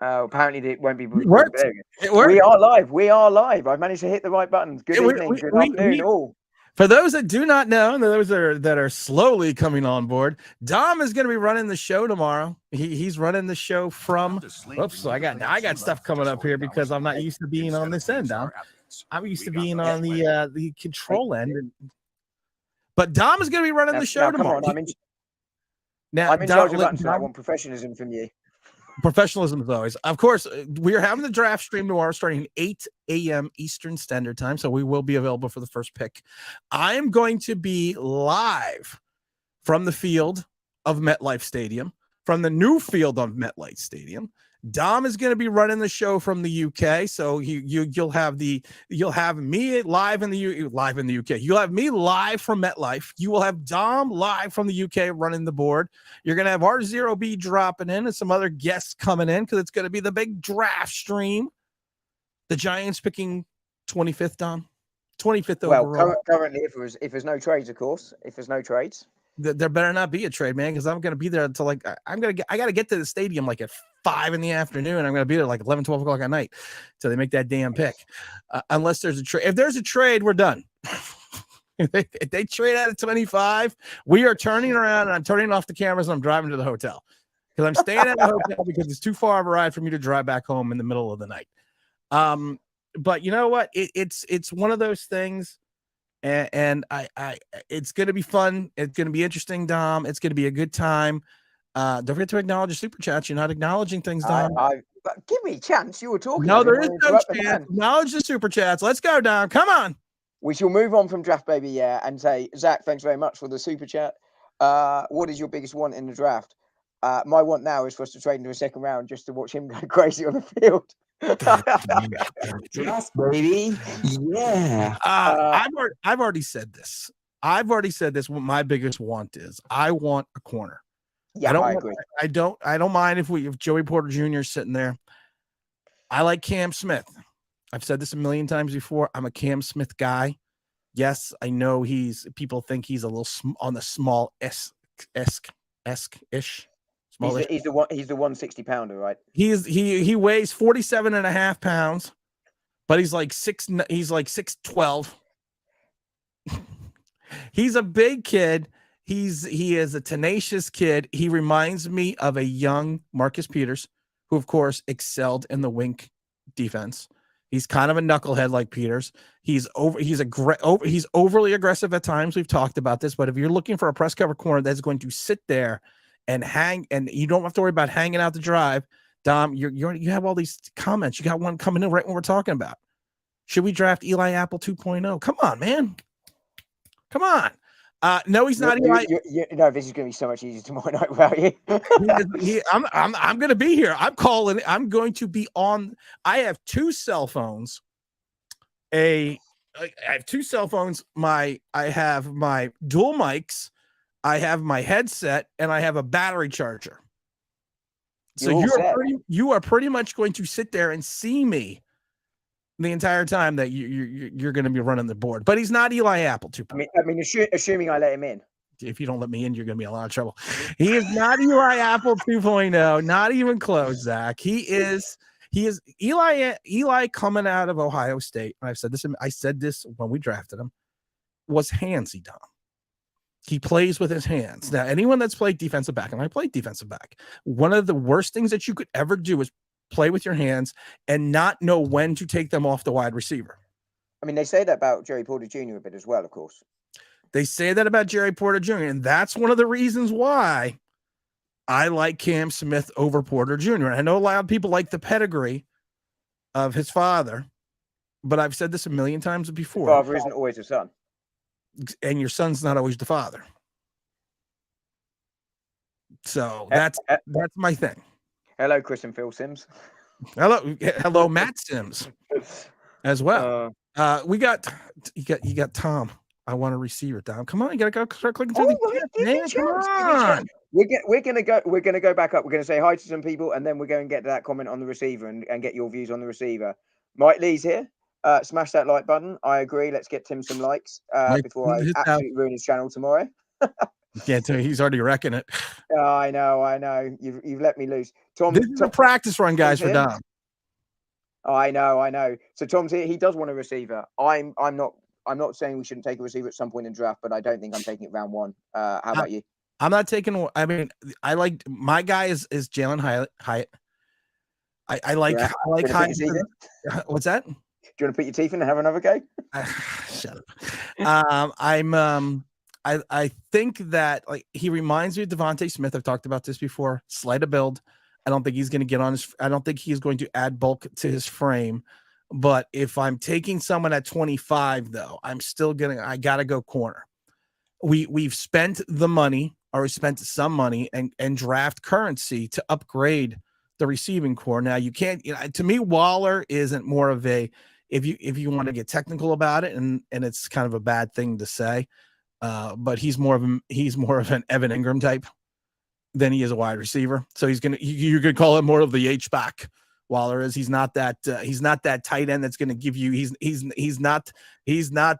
Apparently it won't be It recorded. worked. There we It go. We worked. are live. We are live. I've managed to hit the right buttons. Good evening. Good afternoon, We all. For those that do not know, and those that are slowly coming on board, Dom is going to be running the show tomorrow. He's running the show from. Oops, so I got stuff coming up here because I'm not used to being on this end, Dom. I'm used to being on the control end. But Dom is going to be running the show tomorrow. Come on, I'm in charge of buttons, so I want professionalism from you. Professionalism as always. Of course, we are having the draft stream tomorrow starting 8 a.m. Eastern Standard Time, so we will be available for the first pick. I am going to be live from the field of MetLife Stadium, from the new field of MetLife Stadium. Dom is going to be running the show from the UK, so you'll have me live in the UK. You'll have me live from MetLife. You will have Dom live from the UK running the board. You're going to have R0B dropping in and some other guests coming in because it's going to be the big draft stream. The Giants picking 25th, Dom. 25th overall. Well, currently, if there's no trades, of course. If there's no trades. There better not be a trade, man, because I'm going to be there until I got to get to the stadium like at 5 in the afternoon. I'm going to be there like 11, 12 o'clock at night till they make that damn pick. Unless there's a trade. If there's a trade, we're done. if they trade out of 25, we are turning around and I'm turning off the cameras and I'm driving to the hotel because I'm staying at the hotel because it's too far of a ride for me to drive back home in the middle of the night. But you know what? It's one of those things. And I it's going to be fun. It's going to be interesting, Dom. It's going to be a good time. Don't forget to acknowledge the super chats. You're not acknowledging things, Dom. Give me a chance. You were talking. No, there is no chance. Acknowledge the super chats. Let's go, Dom. Come on. We shall move on from draft baby, and say, Zach, thanks very much for the super chat. What is your biggest want in the draft? My want now is for us to trade into a second round just to watch him go crazy on the field. Draft baby, yeah. I've already said this. What my biggest want is. I want a corner. Yeah, I agree. I don't mind if Joey Porter Jr. is sitting there. I like Cam Smith. I've said this a million times before. I'm a Cam Smith guy. Yes, I know people think he's a little on the small ish. He's the 160 pounder, right? He weighs 47.5 pounds, but he's like 6'12". He's a big kid. He is a tenacious kid. He reminds me of a young Marcus Peters, who of course excelled in the wink defense. He's kind of a knucklehead like Peters. He's overly aggressive at times. We've talked about this, but if you're looking for a press cover corner that's going to sit there and hang, and you don't have to worry about hanging out the drive, Dom, you have all these comments. You got one coming in right when we're talking about. Should we draft Eli Apple 2.0? Come on, man. Come on. No, he's not Eli. No, this is going to be so much easier tomorrow night without you. I'm going to be here. I'm going to be on. I have two cell phones. I have two cell phones. I have my dual mics. I have my headset, and I have a battery charger. So you are pretty much going to sit there and see me the entire time that you're going to be running the board. But he's not Eli Apple 2.0. I mean, assuming I let him in. If you don't let me in, you're going to be in a lot of trouble. He is not Eli Apple 2.0. Not even close, Zach. He is Eli coming out of Ohio State. And I said this when we drafted him, was handsy, Dom. He plays with his hands. Now, anyone that's played defensive back, and I played defensive back, one of the worst things that you could ever do is play with your hands and not know when to take them off the wide receiver. I mean, they say that about Jerry Porter Jr. a bit as well, of course. They say that about Jerry Porter Jr., and that's one of the reasons why I like Cam Smith over Porter Jr. I know a lot of people like the pedigree of his father, but I've said this a million times before. The father isn't always a son. And your son's not always the father. So that's my thing. Hello, Chris and Phil Sims. Hello, Matt Sims as well. You got Tom. I want a receiver, Tom. Come on, you gotta go start clicking through man. Come on. We're gonna go back up. We're gonna say hi to some people, and then we're going to get to that comment on the receiver and get your views on the receiver. Mike Lee's here. Smash that like button. I agree. Let's get Tim some likes before I absolutely ruin his channel tomorrow. Can't tell you, he's already wrecking it. Oh, I know. You've let me loose. This is a practice run, guys, for Dom. Oh, I know. So Tom's here. He does want a receiver. I'm not saying we shouldn't take a receiver at some point in draft, but I don't think I'm taking it round one. How about you? I'm not taking. I mean, I like my guy is Jalen Hyatt. I like Hyatt. What's that? Do you want to put your teeth in and have another go? Shut up. I think that like he reminds me of Devontae Smith. I've talked about this before. Slight of build. I don't think he's going to get on his. I don't think he's going to add bulk to his frame. But if I'm taking someone at 25, though, I'm still I gotta go corner. We've spent the money, or we spent some money and draft currency to upgrade the receiving core. Now you can't. To me, Waller isn't more of a. If you want to get technical about it, and it's kind of a bad thing to say, but he's more of an Evan Ingram type than he is a wide receiver. So you could call it more of the H-back. Waller is. He's not that tight end that's going to give you. He's not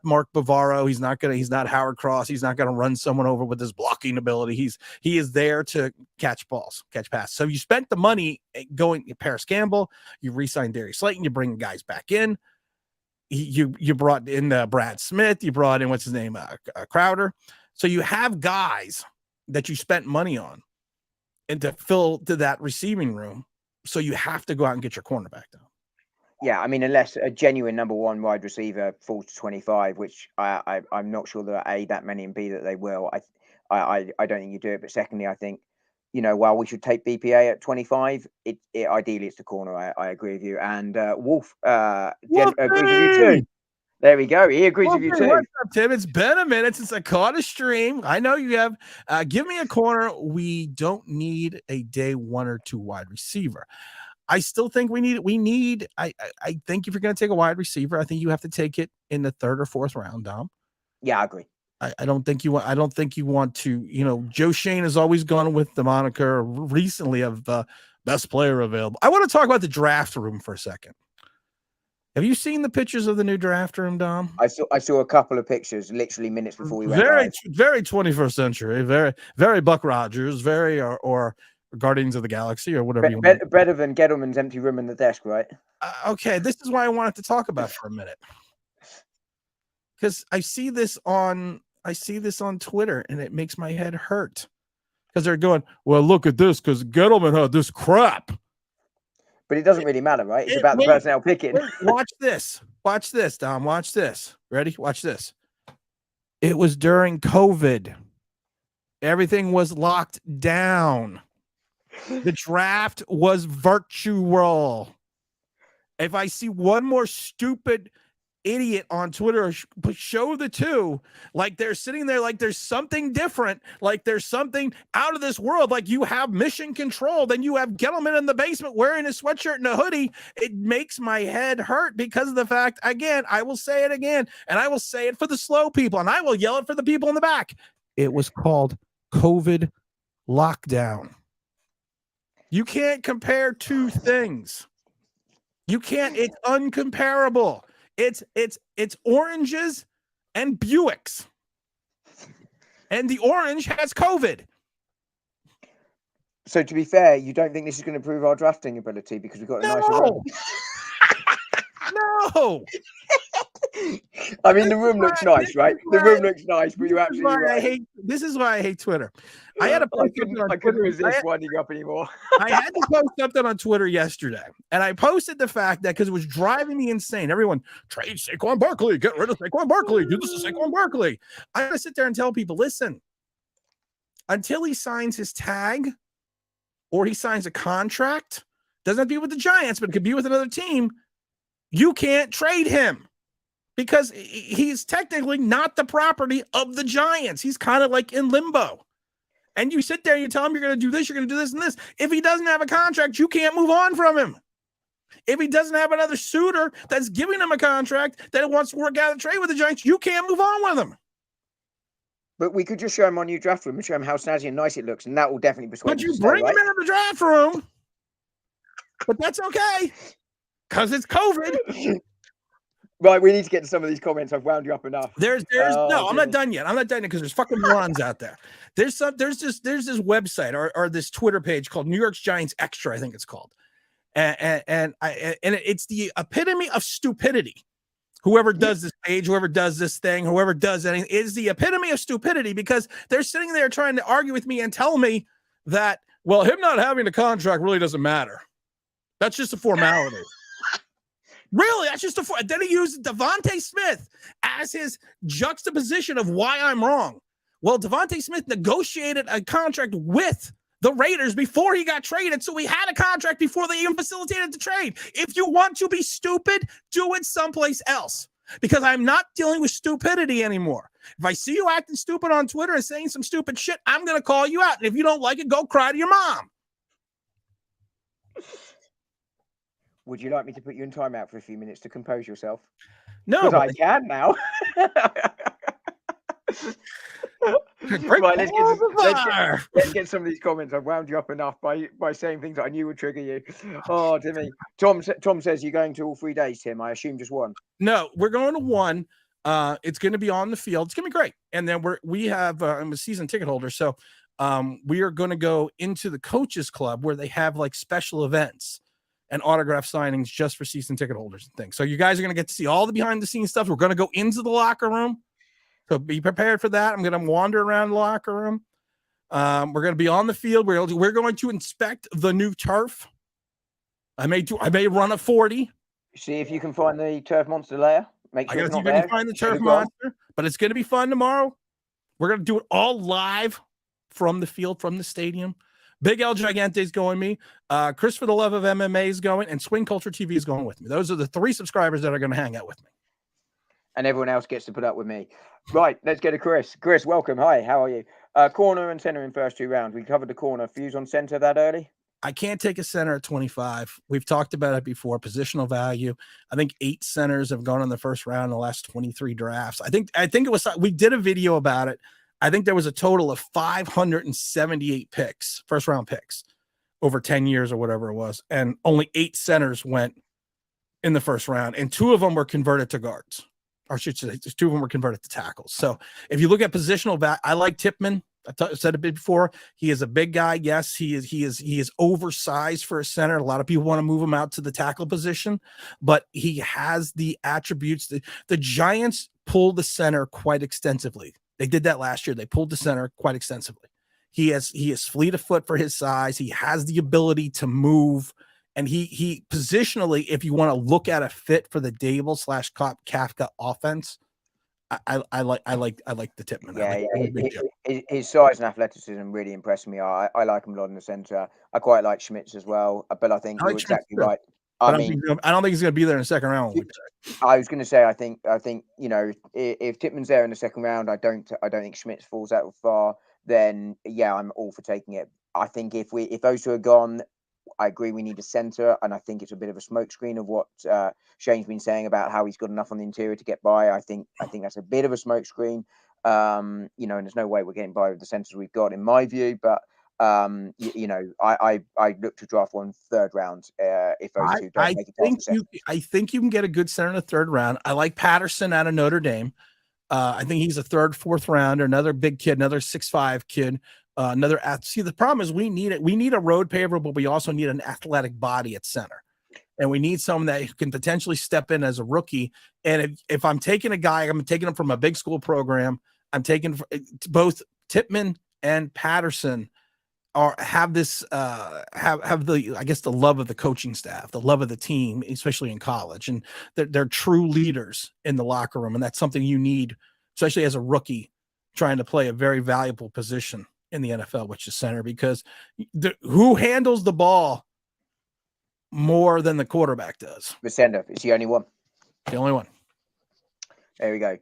Mark Bavaro. He's not Howard Cross. He's not going to run someone over with his blocking ability. He is there to catch passes. So you spent the money going Paris Campbell. You re-signed Darius Slayton. You bring guys back in. You brought in Brad Smith. You brought in what's his name, Crowder. So you have guys that you spent money on, and to fill to that receiving room. So you have to go out and get your cornerback down. Yeah, I mean, unless a genuine number one wide receiver falls to 25, which I'm not sure that A, that many, and B, that they will. I don't think you do it. But secondly, I think, while we should take BPA at 25, it ideally it's the corner. I agree with you. And Wolf agrees with you too. There we go. He agrees with you too. What's up, Tim? It's been a minute since I caught a stream. I know you have. Give me a corner. We don't need a day 1 or 2 wide receiver. I still think we need. I think if you're going to take a wide receiver, I think you have to take it in the 3rd or 4th round, Dom. Yeah, I agree. I don't think you want. I don't think you want to. Joe Shane has always gone with the moniker recently of best player available. I want to talk about the draft room for a second. Have you seen the pictures of the new draft room, Dom? I saw a couple of pictures literally minutes before we went live. Very 21st century, very Buck Rogers, very or Guardians of the Galaxy or whatever you want. Better than Gettleman's empty room in the desk, right? Okay, this is why I wanted to talk about it for a minute. Because I see this on Twitter and it makes my head hurt. Because they're going, well, look at this, because Gettleman had this crap. But it doesn't really matter, right? It's about the personnel picking. Watch this, Dom. Watch this. Ready? Watch this. It was during COVID. Everything was locked down. The draft was virtual. If I see one more stupid idiot on Twitter show the two, like they're sitting there like there's something different, like there's something out of this world, like you have mission control, then you have Gettleman in the basement wearing a sweatshirt and a hoodie. It makes my head hurt because of the fact, again, I will say it again, and I will say it for the slow people, and I will yell it for the people in the back. It was called COVID lockdown. You can't compare two things. You can't. It's uncomparable. It's oranges and Buicks, and the orange has COVID. So to be fair, you don't think this is going to improve our drafting ability because we've got a nicer room? No. I mean, the room looks nice, right? The room looks nice, but you're absolutely right. This is why I hate Twitter. I had to post I couldn't resist winding up anymore. I had to post something on Twitter yesterday, and I posted the fact that because it was driving me insane. Everyone, trade Saquon Barkley, get rid of Saquon Barkley, do this to Saquon Barkley. I gotta sit there and tell people, listen, until he signs his tag or he signs a contract, doesn't have to be with the Giants, but it could be with another team, you can't trade him. Because he's technically not the property of the Giants. He's kind of like in limbo. And you sit there and you tell him you're going to do this, you're going to do this and this. If he doesn't have a contract, you can't move on from him. If he doesn't have another suitor that's giving him a contract that wants to work out a trade with the Giants, you can't move on with him. But we could just show him our new draft room and show him how snazzy and nice it looks, and that will definitely persuade him. But you bring him into the draft room. But that's okay. Because it's COVID. Right, we need to get to some of these comments. I've wound you up enough. There's no, I'm not done yet. I'm not done yet because there's fucking morons out there. There's this website or this Twitter page called New York's Giants Extra, I think it's called, and it's the epitome of stupidity. Whoever does this page, whoever does this thing, whoever does anything is the epitome of stupidity because they're sitting there trying to argue with me and tell me that, well, him not having a contract really doesn't matter. That's just a formality. Really, that's just then he used Devontae Smith as his juxtaposition of why I'm wrong. Well, Devontae Smith negotiated a contract with the Raiders before he got traded, so he had a contract before they even facilitated the trade. If you want to be stupid, do it someplace else because I'm not dealing with stupidity anymore. If I see you acting stupid on Twitter and saying some stupid shit, I'm going to call you out. And if you don't like it, go cry to your mom. Would you like me to put you in timeout for a few minutes to compose yourself? No, because I can now. Right, let's get some of these comments. I've wound you up enough by saying things that I knew would trigger you. Oh, Timmy. Tom says you're going to all 3 days, Tim. I assume just one. No, we're going to one. It's going to be on the field. It's going to be great. And then we have I'm a season ticket holder, so we are going to go into the coaches club where they have like special events and autograph signings just for season ticket holders and things. So you guys are going to get to see all the behind the scenes stuff. We're going to go into the locker room. So be prepared for that. I'm going to wander around the locker room. We're going to be on the field. We're going to inspect the new turf. I may run a 40. See if you can find the turf monster layer. Make sure it's not there. Find the turf monster, but it's going to be fun tomorrow. We're going to do it all live from the field, from the stadium. Big El Gigante is going me. Chris for the Love of MMA is going, and Swing Culture TV is going with me. Those are the 3 subscribers that are going to hang out with me. And everyone else gets to put up with me. Right, let's get to Chris. Chris, welcome. Hi, how are you? Corner and center in first 2 rounds. We covered the corner. Views on center that early? I can't take a center at 25. We've talked about it before. Positional value. I think 8 centers have gone in the first round in the last 23 drafts. I think it was, we did a video about it. I think there was a total of 578 picks, first round picks over 10 years or whatever it was. And only 8 centers went in the first round. And 2 of them were converted to guards. Or should say, 2 of them were converted to tackles. So if you look at positional value, I like Tippmann. I said a bit before. He is a big guy. Yes, he is oversized for a center. A lot of people want to move him out to the tackle position, but he has the attributes. The Giants pull the center quite extensively. They did that last year. They pulled the center quite extensively. He is fleet of foot for his size. He has the ability to move. And he positionally, if you want to look at a fit for the Dable / Kafka offense, I like the Tippmann. Yeah, his size and athleticism really impressed me. I like him a lot in the center. I quite like Schmitz as well, but I think you're exactly right. I don't think he's going to be there in the second round. I was going to say, I think you know, if Tippmann's there in the second round, I don't think Schmitz falls that far. Then yeah, I'm all for taking it. I think if those 2 are gone, I agree we need a center, and I think it's a bit of a smokescreen of what Shane's been saying about how he's got enough on the interior to get by. I think that's a bit of a smokescreen. You know, and there's no way we're getting by with the centers we've got, in my view. But you know, I look to draft 1 third round if those 2 don't make it. I think you can get a good center in the 3rd round. I like Patterson out of Notre Dame. I think he's a 3rd, 4th rounder, another big kid, another 6'5" kid. See, the problem is we need a road paver, but we also need an athletic body at center, and we need someone that can potentially step in as a rookie. And if I'm taking a guy, I'm taking him from a big school program. I'm taking both Tippmann and Patterson have the love of the coaching staff, the love of the team, especially in college, and they're true leaders in the locker room, and that's something you need, especially as a rookie trying to play a very valuable position in the NFL, which is center, because who handles the ball more than the quarterback does? The center. It's the only one. The only one. There we go.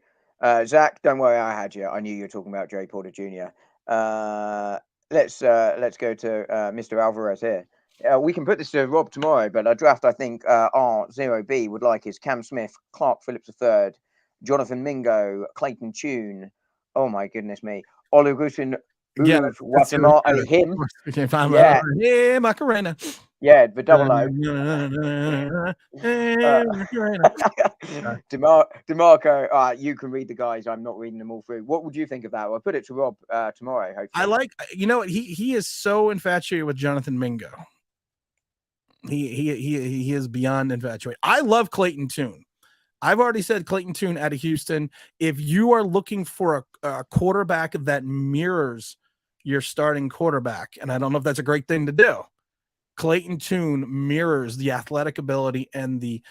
Zach, don't worry, I had you. I knew you were talking about Joey Porter Jr. Let's go to Mr. Alvarez here. We can put this to Rob tomorrow, but a draft I think R0B would like is Cam Smith, Clark Phillips III, Jonathan Mingo, Clayton Tune. Oh my goodness me. Olugusun. Yeah, him. Yeah, Macarena. Yeah, the double O. DeMarco, you can read the guys. I'm not reading them all through. What would you think of that? I'll put it to Rob tomorrow, hopefully. I like, you know what, he is so infatuated with Jonathan Mingo. He is beyond infatuated. I love Clayton Tune. I've already said Clayton Tune out of Houston. If you are looking for a quarterback that mirrors your starting quarterback, and I don't know if that's a great thing to do, Clayton Tune mirrors the athletic ability and the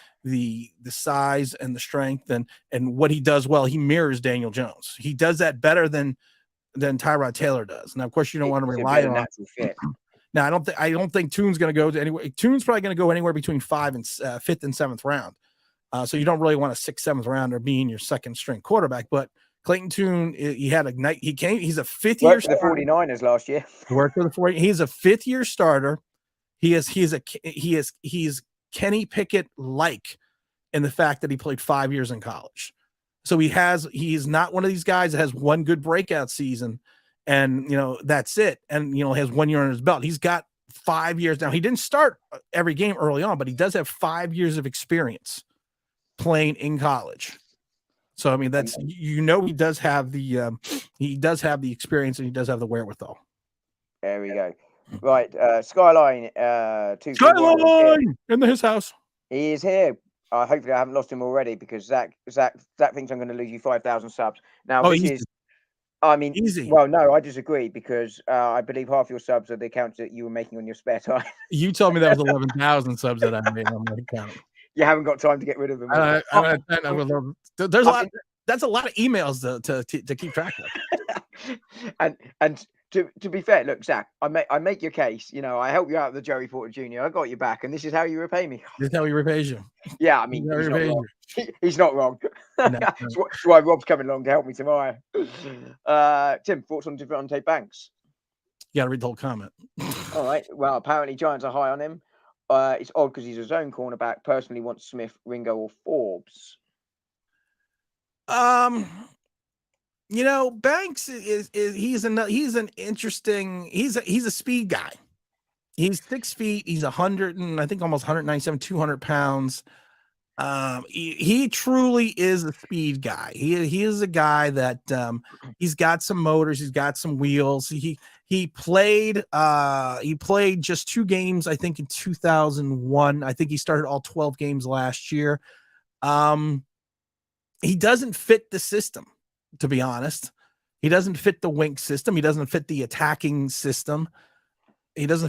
size and the strength and what he does well. He mirrors Daniel Jones. He does that better than Tyrod Taylor does. Now, of course, you don't want to rely on natural fit. Now, I don't think Tune's going to go to anywhere. Tune's probably going to go anywhere between 5th and 5th and 7th round. So you don't really want a 6th, 7th rounder being your second string quarterback. But Clayton Tune, he had a night. He's a 5th year. Worked for the 49ers last year. Worked for the 40. He's a 5th year starter. He's Kenny Pickett like in the fact that he played 5 years in college. So he's not one of these guys that has one good breakout season and, that's it. And, has 1 year on his belt. He's got 5 years now. He didn't start every game early on, but he does have 5 years of experience playing in college. So, I mean, that's, he does have the experience and he does have the wherewithal. There we go. Right. Skyline. Skyline in his house. He is here. Hopefully I haven't lost him already because Zach thinks I'm going to lose you 5,000 subs. Now, easy. Well, no, I disagree because I believe half your subs are the accounts that you were making on your spare time. You told me that was 11,000 subs that I made on my account. You haven't got time to get rid of them. There's a lot. That's a lot of emails to keep track of. and to be fair, look, Zach, I make your case. I help you out with the Joey Porter Jr. I got your back, and this is how you repay me. This is how he repays you. Yeah, I mean, he's not wrong. No. That's why Rob's coming along to help me tomorrow. Tim, thoughts on Devontae Banks? You got to read the whole comment. All right. Well, apparently Giants are high on him. It's odd because he's a zone cornerback. Personally, wants Smith, Ringo, or Forbes. Banks he's an interesting. He's a speed guy. He's 6 feet. He's 100 and I think almost 197, 200 pounds. He truly is a speed guy. He is a guy that he's got some motors. He's got some wheels. He played just 2 games, I think, in 2001. I think he started all 12 games last year. He doesn't fit the system, to be honest. He doesn't fit the wink system. He doesn't fit the attacking system. He is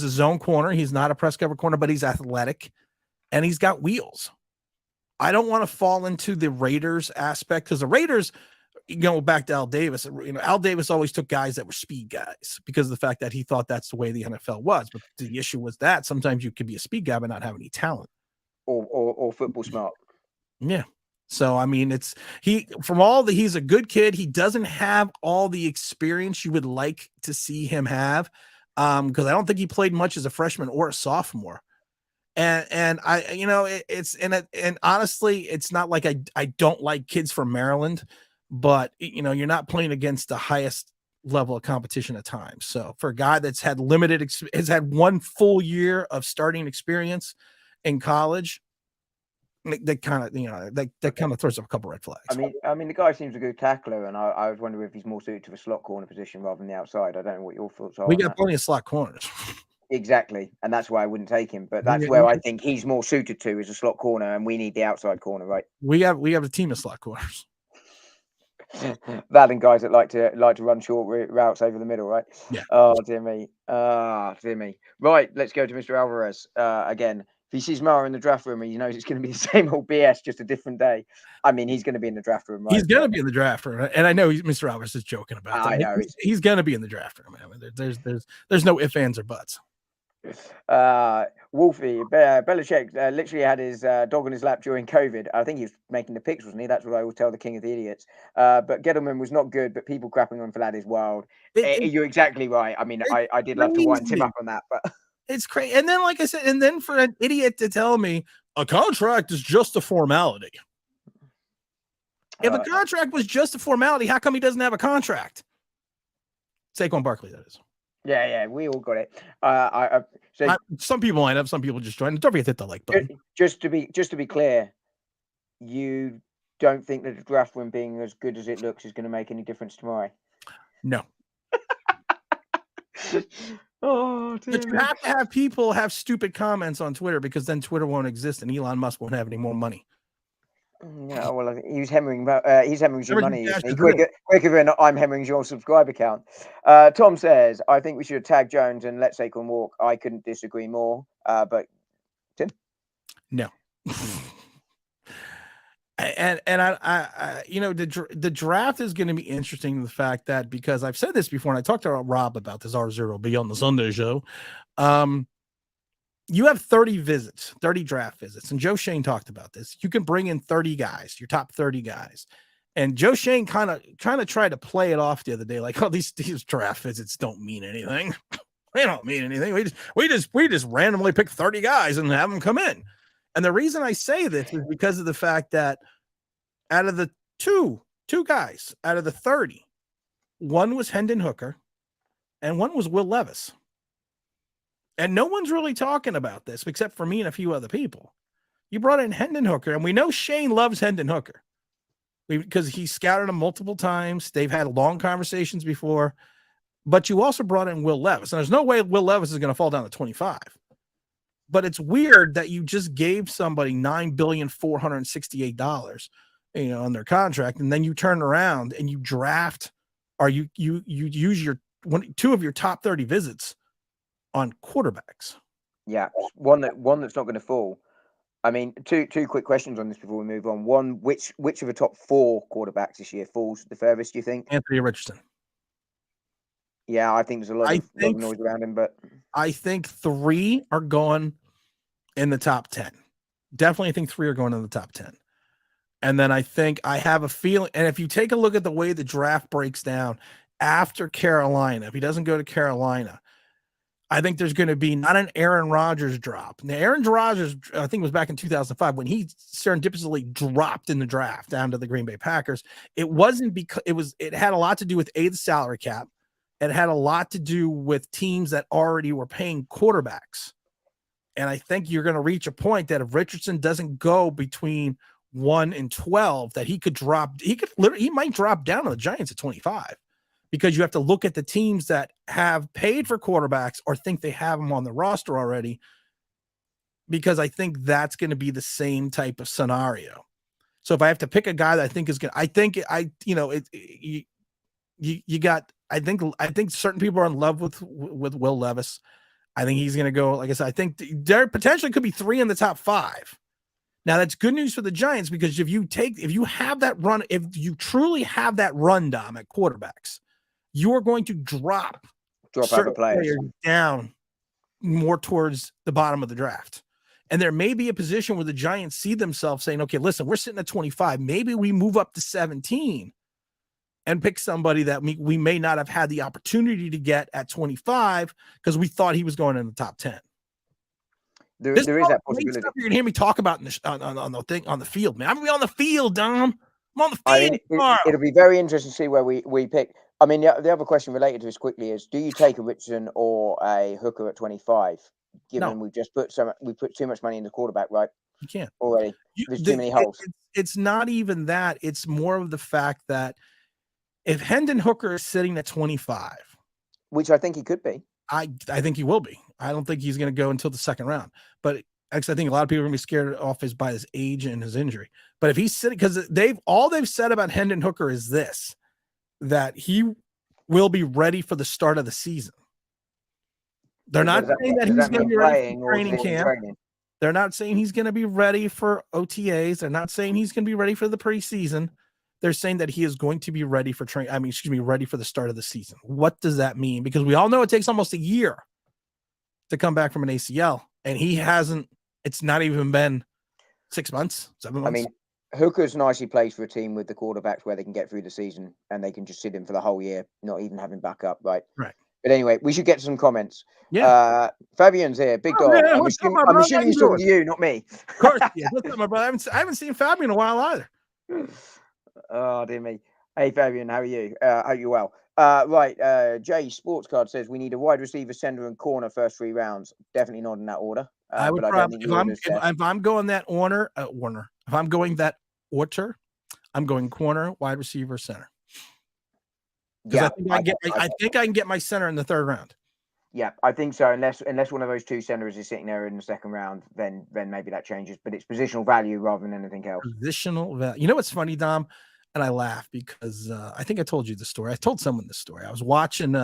a zone corner. He's not a press cover corner, but he's athletic and he's got wheels. I don't want to fall into the Raiders aspect because the Raiders, back to Al Davis, Al Davis always took guys that were speed guys because of the fact that he thought that's the way the NFL was. But the issue was that sometimes you could be a speed guy but not have any talent. Or football smart. Yeah. So, I mean, he's a good kid. He doesn't have all the experience you would like to see him have. Because I don't think he played much as a freshman or a sophomore. And honestly, it's not like I don't like kids from Maryland, but you're not playing against the highest level of competition at times. So for a guy that's had has had 1 full year of starting experience in college, that kind of throws up a couple red flags. I mean, the guy seems a good tackler, and I was wondering if he's more suited to the slot corner position rather than the outside. I don't know what your thoughts are. We got plenty of slot corners. Exactly, and that's why I wouldn't take him. But that's where I think he's more suited to is a slot corner, and we need the outside corner, right? We have a team of slot corners. That and guys that like to run short routes over the middle, right? Yeah. Oh dear me. Dear me. Right, let's go to Mr. Alvarez again. If he sees Mara in the draft room, he knows it's going to be the same old BS, just a different day. I mean, he's going to be in the draft room, right? He's going to be in the draft room, and I know Mr. Alvarez is joking about that. I know he's going to be in the draft room. I mean, there's no ifs, ands, or buts. Wolfie Belichick literally had his dog on his lap during COVID. I think he was making the picks, wasn't he? That's what I always tell the king of the idiots. But Gettleman was not good, but people crapping on for that is wild. You're exactly right. I mean, I did love to wind him up on that, but it's crazy. And then, like I said, for an idiot to tell me a contract is just a formality. If a contract was just a formality, how come he doesn't have a contract? Saquon Barkley, that is. Yeah, we all got it. So Some people line up, some people just join. Don't forget to hit the like button. just to be clear, you don't think that the draft room being as good as it looks is going to make any difference tomorrow? No. Oh, But you have to have people have stupid comments on Twitter, because then Twitter won't exist and Elon Musk won't have any more money. Yeah, well, I think he's hemorrhaging money, isn't he? Hemorrhaging Quicker than I'm hemorrhaging your subscriber count. Tom says, I think we should tag Jones and let Saquon walk. I couldn't disagree more. But Tim? No. And I you know, the draft is going to be interesting in the fact that, because I've said this before, and I talked to Rob about this R0 be on the Sunday show. You have 30 visits, 30 draft visits, and Joe Shane talked about this. You can bring in 30 guys, your top 30 guys. And Joe Shane kind of tried to play it off the other day, like, oh, these draft visits don't mean anything. They don't mean anything. We just randomly pick 30 guys and have them come in. And the reason I say this is because of the fact that out of the two guys out of the 30, one was Hendon Hooker and one was Will Levis. And no one's really talking about this except for me and a few other people. You brought in Hendon Hooker, and we know Shane loves Hendon Hooker because he scouted him multiple times. They've had long conversations before, but you also brought in Will Levis. And there's no way Will Levis is going to fall down to 25. But it's weird that you just gave somebody $9,468,000, on their contract, and then you turn around and you draft, or you use two of your top 30 visits on quarterbacks. Yeah, one that's not going to fall. I mean, two quick questions on this before we move on. One, which of the top 4 quarterbacks this year falls the furthest, do you think? Anthony Richardson. Yeah, I think there's a lot of noise around him, but I think 3 are going in the top 10. Definitely think 3 are going in the top 10. And then I have a feeling, and if you take a look at the way the draft breaks down after Carolina, if he doesn't go to Carolina, I think there's going to be not an Aaron Rodgers drop. Now, Aaron Rodgers, I think it was back in 2005 when he serendipitously dropped in the draft down to the Green Bay Packers. It wasn't because it had a lot to do with the salary cap. It had a lot to do with teams that already were paying quarterbacks. And I think you're going to reach a point that if Richardson doesn't go between 1 and 12, that he might drop down to the Giants at 25. Because you have to look at the teams that have paid for quarterbacks or think they have them on the roster already, because I think that's going to be the same type of scenario. So if I have to pick a guy that I think is going to, I think certain people are in love with Will Levis. I think he's going to go, like I said, I think there potentially could be 3 in the top 5. Now that's good news for the Giants, because if you truly have that run, Dom, at quarterbacks, you are going to drop other players down more towards the bottom of the draft. And there may be a position where the Giants see themselves saying, okay, listen, we're sitting at 25. Maybe we move up to 17 and pick somebody that we may not have had the opportunity to get at 25 because we thought he was going in the top 10. There is that possibility. Stuff you're going to hear me talk about on the field, man. I'm going to be on the field, Dom. I'm on the field tomorrow. It'll be very interesting to see where we pick. I mean, the other question related to this quickly is: do you take a Richardson or a Hooker at 25? Given we put too much money in the quarterback, right? You can't already. There's too many holes. It's not even that. It's more of the fact that if Hendon Hooker is sitting at 25, which I think he could be, I think he will be. I don't think he's going to go until the second round. But actually, I think a lot of people are going to be scared off by his age and his injury. But if he's sitting, because they've said about Hendon Hooker is this, that he will be ready for the start of the season. They're not saying that he's going to be ready for training camp. They're not saying he's going to be ready for OTAs. They're not saying he's going to be ready for the preseason. They're saying that he is going to be ready for ready for the start of the season. What does that mean? Because we all know it takes almost a year to come back from an ACL, and he hasn't. It's not even been 6 months, 7 months. I mean, Hooker's nicely placed for a team with the quarterbacks where they can get through the season and they can just sit him for the whole year, not even having backup, right? Right. But anyway, we should get some comments. Yeah. Fabian's here, big dog. Yeah, I'm assuming he's talking to you, not me. Of course, yeah. What's up, my brother? I haven't seen Fabian in a while either. Oh, dear me. Hey, Fabian, how are you? Hope you're well. Right. Jay Sports Card says we need a wide receiver, center, and corner first 3 rounds. Definitely not in that order. I would But I don't probably think the order's set. if I'm going that order, if I'm going that order, I'm going corner, wide receiver, center. Because I think I can get my center in the 3rd round. Yeah, I think so. Unless one of those 2 centers is sitting there in the 2nd round, then maybe that changes. But it's positional value rather than anything else. Positional value. You know what's funny, Dom? And I laugh because I think I told you the story. I told someone the story. I was watching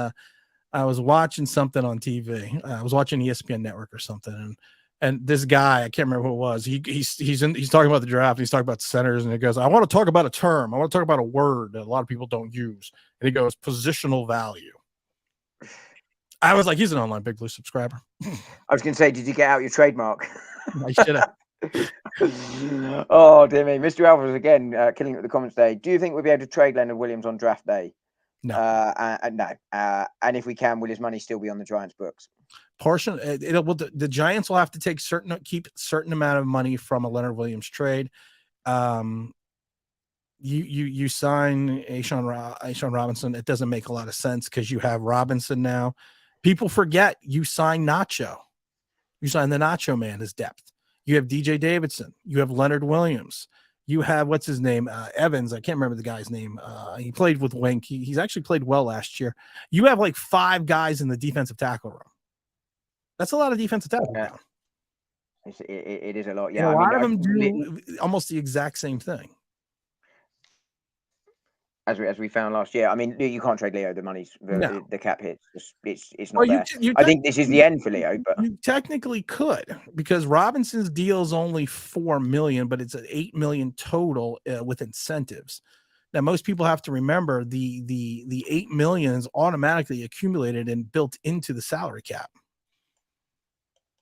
something on TV. I was watching ESPN Network or something, and this guy, I can't remember who it was. He's talking about the draft. He's talking about centers, and he goes, "I want to talk about a term. I want to talk about a word that a lot of people don't use." And he goes, "Positional value." I was like, he's an online Big Blue subscriber. I was going to say, did you get out your trademark? I should have. Oh, dear me. Mr. Alvarez again, killing it with the comments today. Do you think we'll be able to trade Leonard Williams on draft day? No. No. And if we can, will his money still be on the Giants' books? The Giants will have to keep certain amount of money from a Leonard Williams trade. You sign A'Shawn Robinson. It doesn't make a lot of sense because you have Robinson now. People forget you sign Nacho. You sign the Nacho man as depth. You have DJ Davidson. You have Leonard Williams. You have what's his name, Evans. I can't remember the guy's name. He played with Wink. He's actually played well last year. You have like 5 guys in the defensive tackle room. That's a lot of defensive tackle. Yeah. It is a lot. Yeah, and a lot of them do almost the exact same thing. As we found last year. I mean, you can't trade Leo. The money's the cap hits. It's not there. I think this is the end for Leo, but you technically could because Robinson's deal is only $4 million, but it's an $8 million total with incentives. Now, most people have to remember the $8 million is automatically accumulated and built into the salary cap.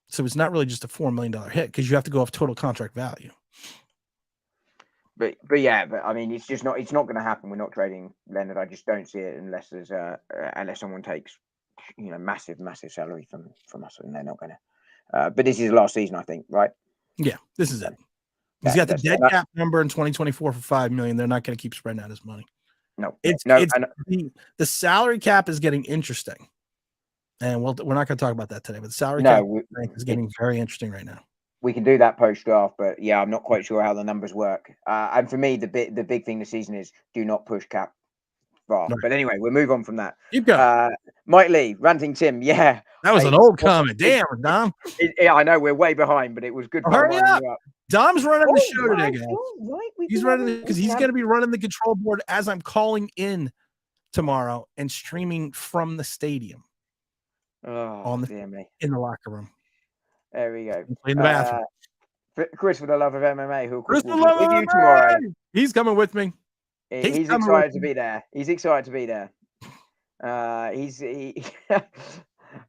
So it's not really just a $4 million hit because you have to go off total contract value. But I mean, it's not going to happen. We're not trading Leonard. I just don't see it unless there's unless someone takes, massive salary from us, and they're not going to. But this is the last season, I think, right? Yeah, this is it. He's got the dead cap number in 2024 for $5 million. They're not going to keep spreading out his money. No, the salary cap is getting interesting, and we're not going to talk about that today. But the salary cap is getting very interesting right now. We can do that post draft, but yeah, I'm not quite sure how the numbers work. And for me, the big thing this season is do not push cap far. Right. But anyway, we'll move on from that. Keep going. Mike Lee, Ranting Tim. Yeah, that was an old comment. Damn, Dom. Yeah, I know we're way behind, but it was good. Hurry up. Dom's running the show today, guys. Right. He's running because he's going to be running the control board as I'm calling in tomorrow and streaming from the stadium. In the locker room. There we go. In the bathroom. Chris, for the love of MMA, who Chris will be with you tomorrow. He's coming with me. He's excited to be there. He's excited to be there. He's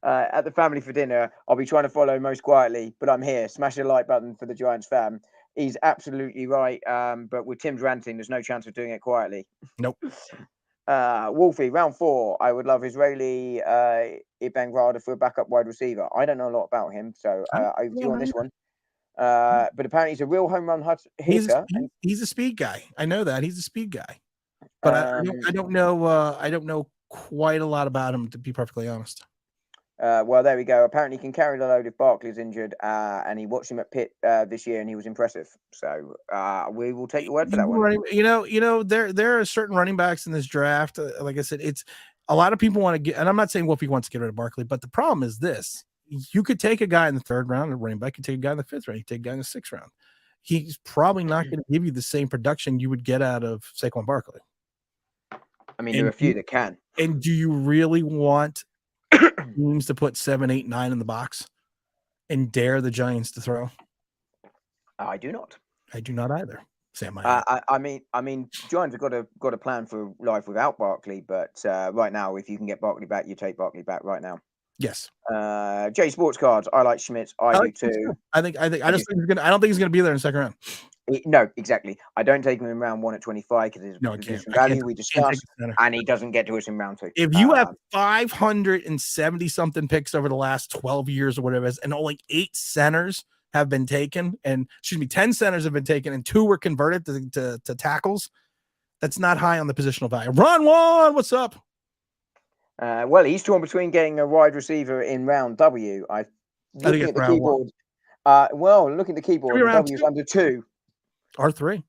at the family for dinner. I'll be trying to follow most quietly, but I'm here. Smash the like button for the Giants fam. He's absolutely right. But with Tim's ranting, there's no chance of doing it quietly. Nope. Wolfie, round 4. I would love Israeli Ibn Rada for a backup wide receiver. I don't know a lot about him, so over to you on this one. But apparently he's a real home run hitter. He's a speed guy. I know that he's a speed guy, but I don't know. I don't know quite a lot about him, to be perfectly honest. Well, there we go. Apparently, he can carry the load if Barkley's injured, and he watched him at Pitt this year, and he was impressive. So we will take your word for that one. There are certain running backs in this draft. Like I said, it's a lot of people want to get, and I'm not saying Wolfie wants to get rid of Barkley, but the problem is this: you could take a guy in the 3rd round, a running back, you take a guy in the 5th round, you take a guy in the 6th round. He's probably not going to give you the same production you would get out of Saquon Barkley. I mean, there are a few that can. And do you really want teams to put 7, 8, 9 in the box and dare the Giants to throw? I do not. I do not either. Sam, I mean, Giants have got a plan for life without Barkley, but right now, if you can get Barkley back, you take Barkley back right now. Yes. J Sports Cards. I like Schmitz. I do too. I don't think he's gonna be there in the 2nd round. No, exactly. I don't take him in round 1 at 25 because there's position value we discussed, and he doesn't get to us in round 2. If you have 570 something picks over the last 12 years or whatever it is, and only 8 centers have been taken, and 10 centers have been taken, and 2 were converted to tackles, that's not high on the positional value. Ron Juan, what's up? Well, he's torn between getting a wide receiver in round W. I think Looking it's at the round one. keyboard. Looking at the keyboard, round W's two. under 2. R3.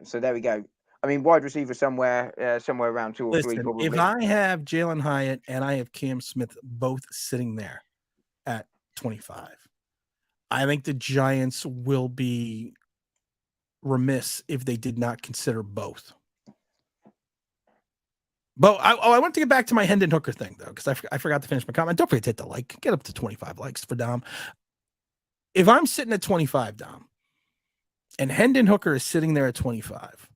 So there we go. I mean, wide receiver somewhere around 2 or 3 Listen, probably. if I have Jalen Hyatt and I have Cam Smith both sitting there at 25, I think the Giants will be remiss if they did not consider both. But I want to get back to my Hendon Hooker thing, though, because I forgot to finish my comment. Don't forget to hit the like. Get up to 25 likes for Dom. If I'm sitting at 25, Dom, and Hendon Hooker is sitting there at 25,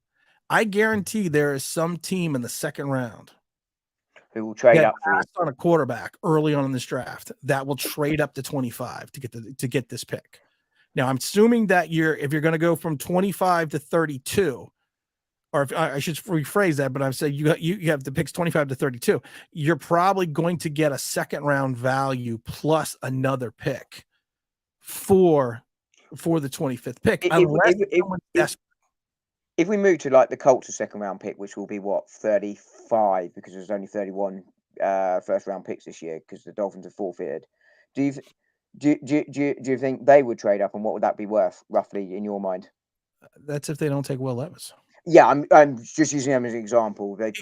I guarantee there is some team in the second round who will trade up on a quarterback early on in this draft that will trade up to 25 to get this pick. Now, I'm assuming that if you're going to go from 25 to 32, or if I should rephrase that, but I'm saying you have the picks 25 to 32, you're probably going to get a second round value plus another pick for the 25th pick. If we move to like the Colts' second round pick, which will be what, 35, because there's only 31 first round picks this year because the Dolphins have forfeited. Do you think they would trade up, and what would that be worth roughly in your mind? That's if they don't take Will Levis. Yeah, I'm just using them as an example. They have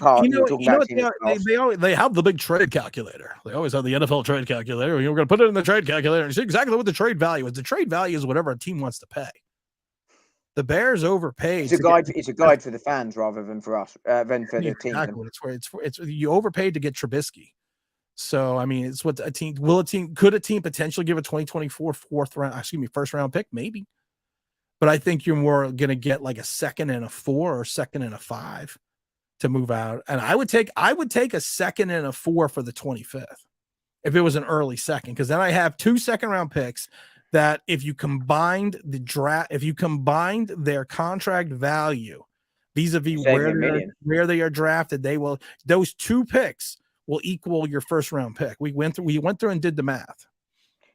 the big trade calculator. They always have the NFL trade calculator. You're going to put it in the trade calculator and see exactly what the trade value is. The trade value is whatever a team wants to pay. The Bears overpaid. It's a guide for the fans rather than for us, than for the team. It's you overpaid to get Trubisky. So I mean, it's what could a team potentially give a 2024 first round pick? Maybe. But I think you're more going to get like a second and a 4 or second and a 5 to move out. And I would take a second and a 4 for the 25th if it was an early second, because then I have 2 second round picks that if you combined their contract value vis-a-vis where they are drafted, those 2 picks will equal your first round pick. We went through and did the math.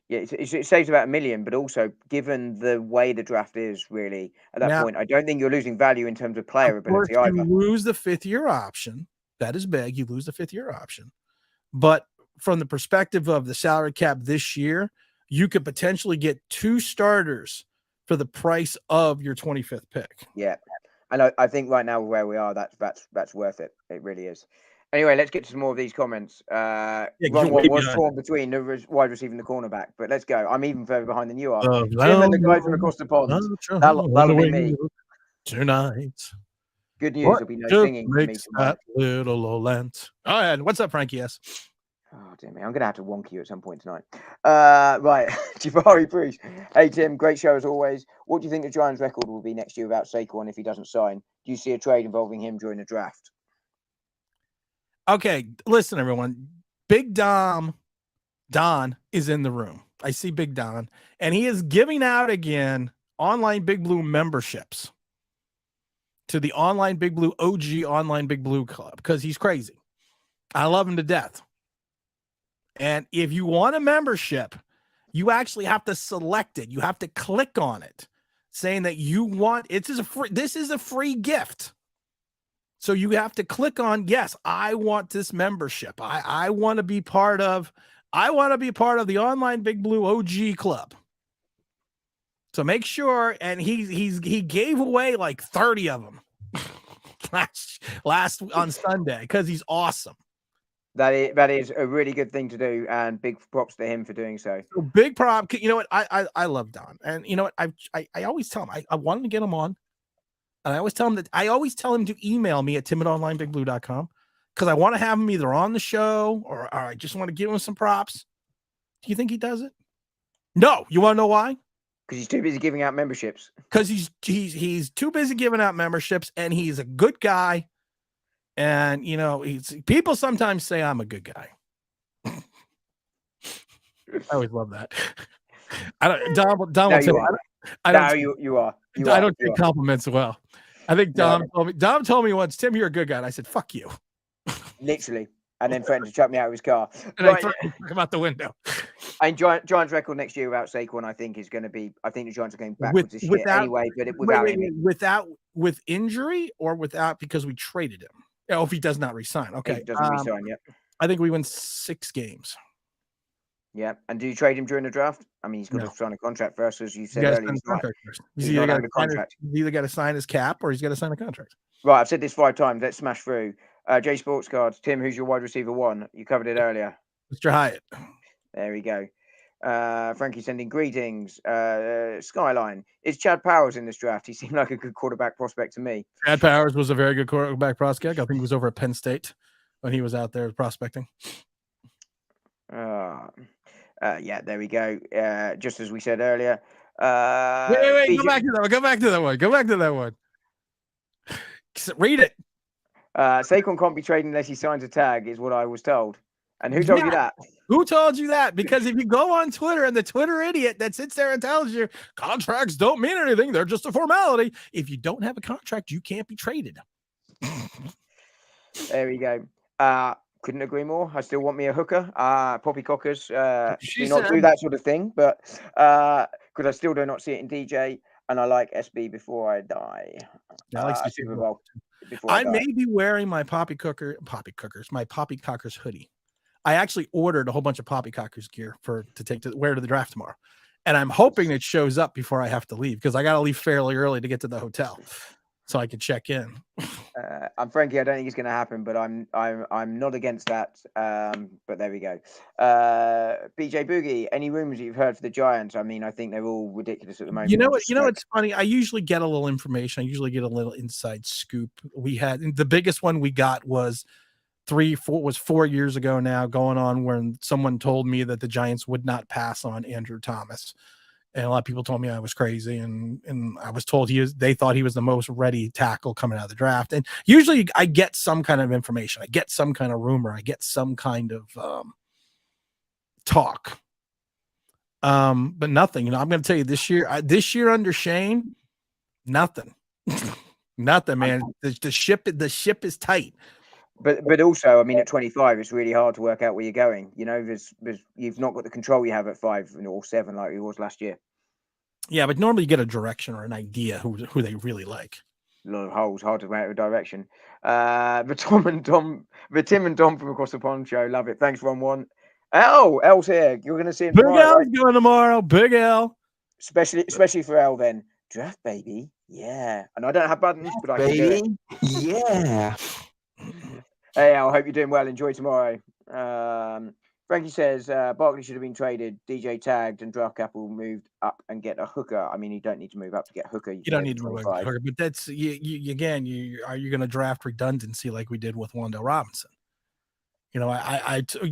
Yeah, it saves about $1 million, but also given the way the draft is, really at that point, I don't think you're losing value in terms of player ability either. You lose the 5th-year option. That is big. You lose the 5th-year option, but from the perspective of the salary cap this year, you could potentially get 2 starters for the price of your 25th pick. Yeah, and I think right now where we are, that's worth it. It really is. Anyway, let's get to some more of these comments. Ron was torn between the wide receiver and the cornerback, but let's go. I'm even further behind than you are. Jim and the guy from across the pond. That'll be me. Tonight. Good news. There'll be no singing for me tonight. Little Lent. Go ahead. What's up, Frankie? Yes. Oh, dear me. I'm going to have to wonk you at some point tonight. Right. Jabari Priest. Hey, Tim. Great show as always. What do you think the Giants' record will be next year without Saquon if he doesn't sign? Do you see a trade involving him during the draft? Okay, listen, everyone. Big Don is in the room. I see Big Don, and he is giving out again online Big Blue memberships to the online Big Blue OG online Big Blue Club because he's crazy. I love him to death. And if you want a membership, you actually have to select it. You have to click on it, saying that you want it. This is a free gift. So you have to click on, yes, I want this membership. I want to be part of the online Big Blue OG club. So make sure, and he gave away like 30 of them last on Sunday because he's awesome. That is a really good thing to do, and big props to him for doing so. Big prop. You know what? I love Don, and you know what? I always tell him I wanted to get him on. And I always tell him to email me at tim@onlineBigBlue.com because I want to have him either on the show or I just want to give him some props. Do you think he does it? No. You want to know why? Because he's too busy giving out memberships. Because he's too busy giving out memberships, and he's a good guy. And you know, people sometimes say I'm a good guy. I always love that. Don will tell me. You are. I don't take compliments well. I think Dom told me once, Tim, you're a good guy. And I said, fuck you. Literally. And then threatened to chuck me out of his car. And I threatened to come out the window. And Giants' record next year without Saquon, I think, is going to be. I think the Giants are going backwards this year anyway. But without with injury or without because we traded him. Oh, if he does not resign. Okay. He doesn't resign yet. I think we win 6 games. Yeah. And do you trade him during the draft? I mean, he's got No. to sign a contract first, as you He's said got to earlier. sign a contract first. He's not under contract. He's either got to sign his cap or he's got to sign a contract. Right. I've said this 5 times. Let's smash through. J Sports Cards. Tim, who's your wide receiver 1? You covered it earlier. Mr. Hyatt. There we go. Frankie sending greetings. Skyline. Is Chad Powers in this draft? He seemed like a good quarterback prospect to me. Chad Powers was a very good quarterback prospect. I think he was over at Penn State when he was out there prospecting. Yeah, there we go. Just as we said earlier. Wait, go back to that one. Go back to that one. Read it. Saquon can't be traded unless he signs a tag, is what I was told. And who told you that? Who told you that? Because if you go on Twitter and the Twitter idiot that sits there and tells you contracts don't mean anything, they're just a formality. If you don't have a contract, you can't be traded. There we go. Couldn't agree more. I still want me a hooker. Poppycockers do not do that sort of thing, but because I still do not see it in DJ, and I like SB before I die. I like Super Bowl. I may be wearing my Poppycockers hoodie. I actually ordered a whole bunch of Poppycockers gear to take to wear to the draft tomorrow, and I'm hoping it shows up before I have to leave because I got to leave fairly early to get to the hotel, so I can check in. I'm Frankie. I don't think it's going to happen, but I'm not against that. But there we go. BJ Boogie. Any rumors that you've heard for the Giants? I mean, I think they're all ridiculous at the moment. You know what's funny? I usually get a little information. I usually get a little inside scoop. We had the biggest one we got was 4 years ago now, going on when someone told me that the Giants would not pass on Andrew Thomas. And a lot of people told me I was crazy, and I was told they thought he was the most ready tackle coming out of the draft. And usually I get some kind of information. I get some kind of rumor. I get some kind of talk. But nothing. I'm going to tell you this year under Shane, nothing. Nothing, man. The ship is tight. But also, I mean, at 25, it's really hard to work out where you're going. You know, there's you've not got the control you have at 5 or 7 like it was last year. Yeah, but normally you get a direction or an idea who they really like. A lot of holes, hard to make a direction. But Tim and Dom from Across the Pond show, love it. Thanks, Ron. L's here. You're going to see him tomorrow. Big L's going tomorrow. Big L. Especially for L then. Draft baby, yeah. And I don't have buttons, but I can do it. Yeah. Hey, I hope you're doing well. Enjoy tomorrow. Frankie says Barkley should have been traded, DJ tagged, and draft capital moved up and get a hooker. I mean, you don't need to move up to get a hooker. You don't need to move up to hooker, but that's you again. Are you going to draft redundancy like we did with Wan'Dale Robinson? You know,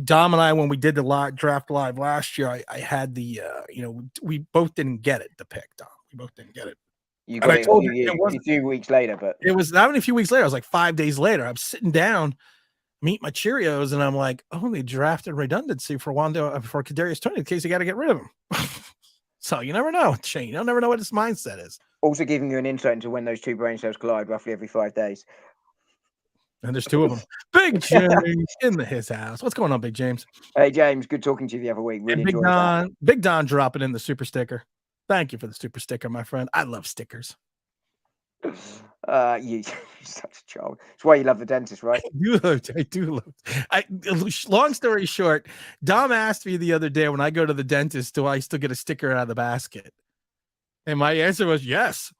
Dom and I, when we did the draft live last year, I had the we both didn't get it. The pick, Dom. We both didn't get it. You got it a few weeks later, but it was not even a few weeks later. It was like 5 days later. I'm sitting down, meet my Cheerios, and I'm like, oh, they drafted redundancy for Kadarius Toney in case you got to get rid of him. So you never know, Shane. You'll never know what his mindset is. Also giving you an insight into when those two brain cells collide roughly every 5 days. And there's 2 of them. Big James in his house. What's going on, Big James? Hey, James. Good talking to you the other week. Really enjoyed Big Don dropping in the super sticker. Thank you for the super sticker, my friend. I love stickers. You're such a child. That's why you love the dentist, right? I do love. Long story short, Dom asked me the other day when I go to the dentist, do I still get a sticker out of the basket? And my answer was yes.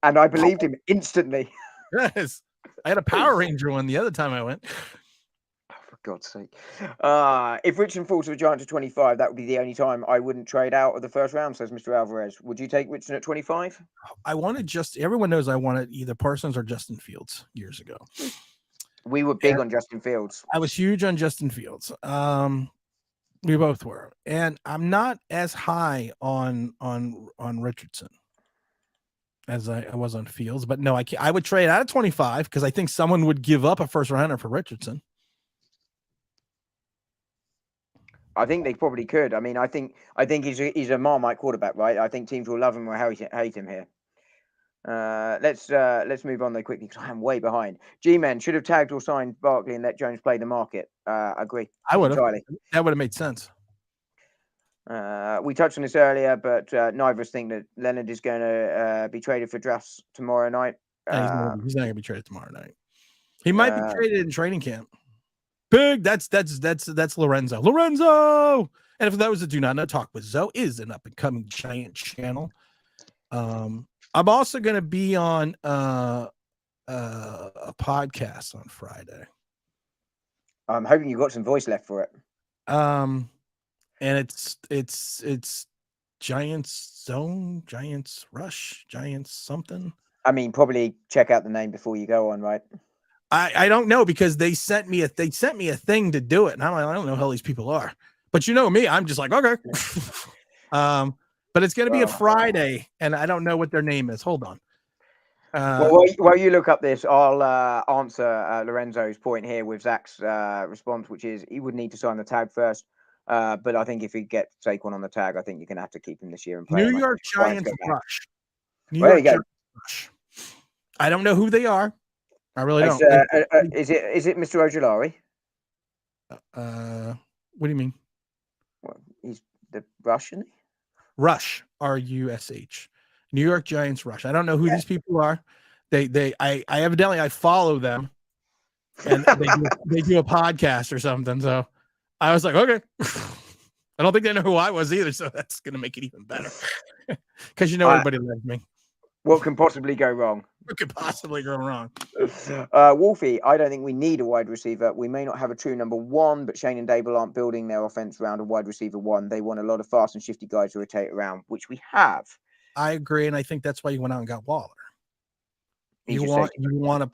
And I believed him instantly. Yes. I had a Power Ranger one the other time I went. Oh, for God's sake. If Richardson falls to the Giants at 25, that would be the only time I wouldn't trade out of the first round, says Mr. Alvarez. Would you take Richardson at 25? Everyone knows I wanted either Parsons or Justin Fields years ago. We were big on Justin Fields. I was huge on Justin Fields. We both were. And I'm not as high on Richardson as I was on Fields, but no, I would trade out of 25 because I think someone would give up a first rounder for Richardson. I think they probably could. I mean, I think he's a Marmite quarterback, right? I think teams will love him or hate him here. Let's move on though quickly because I am way behind. G-Men should have tagged or signed Barkley and let Jones play the market. Agree. I would have. That would have made sense. We touched on this earlier, but neither of us think that Leonard is going to be traded for drafts tomorrow night. He's not going to be traded tomorrow night. He might be traded in training camp. Big. That's Lorenzo. Lorenzo. And for those that do not know, Talk with Zoe is an up and coming giant channel. I'm also going to be on a podcast on Friday. I'm hoping you got some voice left for it. And it's Giants Zone, Giants Rush, Giants something. I mean, probably check out the name before you go on, right? I don't know, because they sent me a thing to do it, and I don't know who these people are. But you know me, I'm just like, okay. But it's going to be a Friday, and I don't know what their name is. Hold on. While you look up this, I'll answer Lorenzo's point here with Zach's response, which is he would need to sign the tag first. But I think if he gets Saquon on the tag, I think you're going to have to keep him this year and play. New York Giants Rush. New York Giants Rush. I don't know who they are. I really don't. Is it Mr. Ojolari? What do you mean? Well, he's the Russian. Rush, R-U-S-H. New York Giants Rush. I don't know who these people are. I evidently I follow them, and they do a podcast or something. So I was like, okay. I don't think they know who I was either, so that's gonna make it even better. Because everybody loves me. What can possibly go wrong? What could possibly go wrong? Wolfie, I don't think we need a wide receiver. We may not have a true number one, but Shane and Dable aren't building their offense around a wide receiver one. They want a lot of fast and shifty guys to rotate around, which we have. I agree, and I think that's why you went out and got Waller. You want to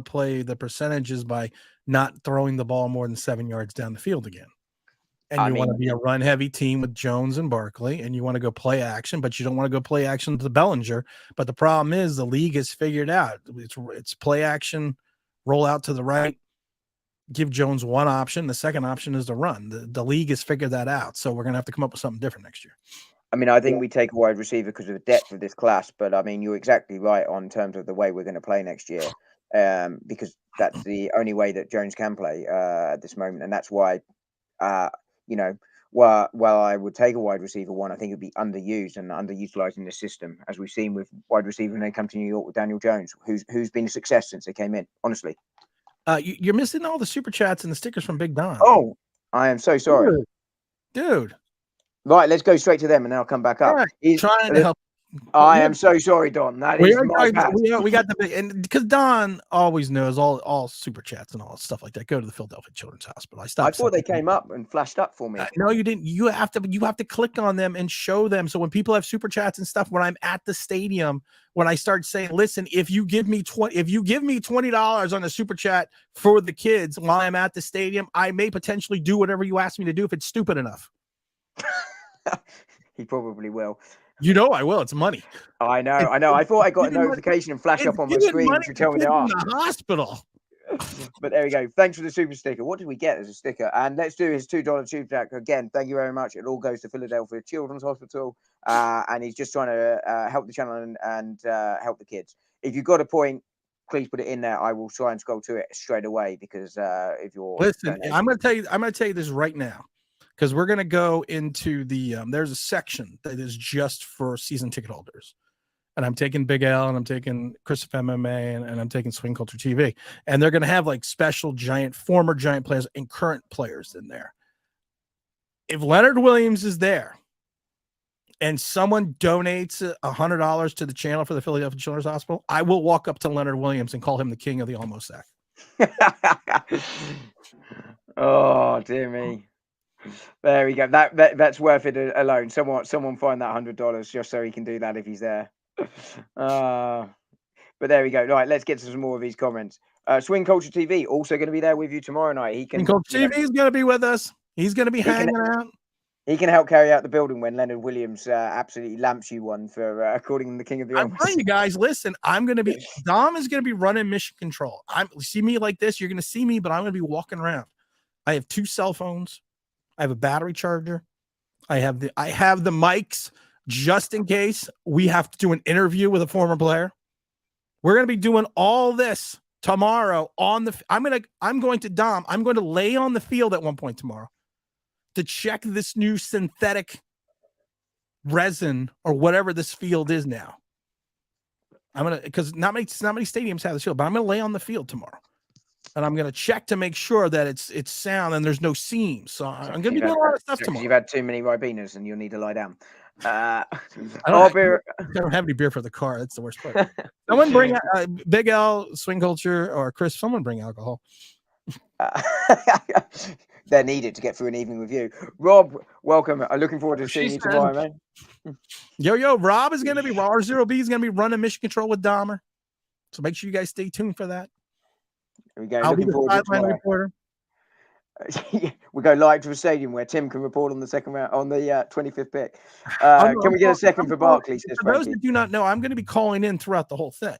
play the percentages by not throwing the ball more than 7 yards down the field again. And you want to be a run-heavy team with Jones and Barkley, and you want to go play action, but you don't want to go play action to Bellinger. But the problem is the league has figured out it's play action, roll out to the right, give Jones one option. The second option is the run. The league has figured that out, so we're going to have to come up with something different next year. I mean, I think we take a wide receiver because of the depth of this class, but I mean, you're exactly right on terms of the way we're going to play next year, because that's the only way that Jones can play at this moment, and that's why. While I would take a wide receiver one, I think it'd be underused and underutilized in the system, as we've seen with wide receiver when they come to New York with Daniel Jones, who's been a success since they came in. Honestly, you're missing all the super chats and the stickers from Big Don. Oh, I am so sorry, dude. Right, let's go straight to them, and then I'll come back up. Right. Trying to help. I am so sorry, Don. That is my bad. We got the big, and because Don always knows all super chats and all stuff like that. Go to the Philadelphia Children's Hospital. I thought they came up and flashed up for me. No, you didn't. You have to click on them and show them. So when people have super chats and stuff, when I'm at the stadium, when I start saying, "Listen, if you give me $20 on the super chat for the kids while I'm at the stadium, I may potentially do whatever you ask me to do if it's stupid enough." He probably will. I will. It's money. I know. I thought I got a notification and flash up on my screen to tell me they are. In the hospital. But there we go. Thanks for the super sticker. What did we get as a sticker? And let's do his $2 tube jack again. Thank you very much. It all goes to Philadelphia Children's Hospital, and he's just trying to help the channel and help the kids. If you've got a point, please put it in there. I will try and scroll to it straight away because if you're I'm going to tell you this right now. Because we're going to go into the there's a section that is just for season ticket holders. And I'm taking Big L and I'm taking Christopher MMA and I'm taking Swing Culture TV. And they're going to have like special former Giant players and current players in there. If Leonard Williams is there and someone donates $100 to the channel for the Philadelphia Children's Hospital, I will walk up to Leonard Williams and call him the king of the almost sack. Oh, dear me. There we go. That's worth it alone. Someone find that $100 just so he can do that if he's there. But there we go. Right, let's get to some more of these comments. Swing Culture TV also going to be there with you tomorrow night. Swing Culture TV is going to be with us. He's going to be hanging out. He can help carry out the building when Leonard Williams absolutely lamps you one for calling him the king of the I'm telling you guys, listen, Dom is going to be running mission control. See me like this. You're going to see me, but I'm going to be walking around. I have 2 cell phones. I have a battery charger. I have the mics just in case we have to do an interview with a former player. We're going to be doing all this tomorrow on the. I'm going to lay on the field at one point tomorrow to check this new synthetic resin or whatever this field is now. I'm gonna because not many stadiums have the field, but I'm gonna lay on the field tomorrow, and I'm gonna check to make sure that it's sound and there's no seams. So I'm gonna be doing a lot of stuff tomorrow. You've had too many Ribenas and you'll need to lie down. I don't have any beer for the car. That's the worst part. Someone bring Big L, Swing Culture, or Chris. Someone bring alcohol. They're needed to get through an evening with you. Rob, welcome. I'm looking forward to seeing you tomorrow, man. Yo, Rob is going to be R0B is going to be running Mission Control with Dahmer. So make sure you guys stay tuned for that. There we go. I'll looking be the forward to sideline reporter. We go live to a stadium where Tim can report on the second round on the 25th pick. Can we get a second for Barkley? For those that do not know, I'm going to be calling in throughout the whole thing.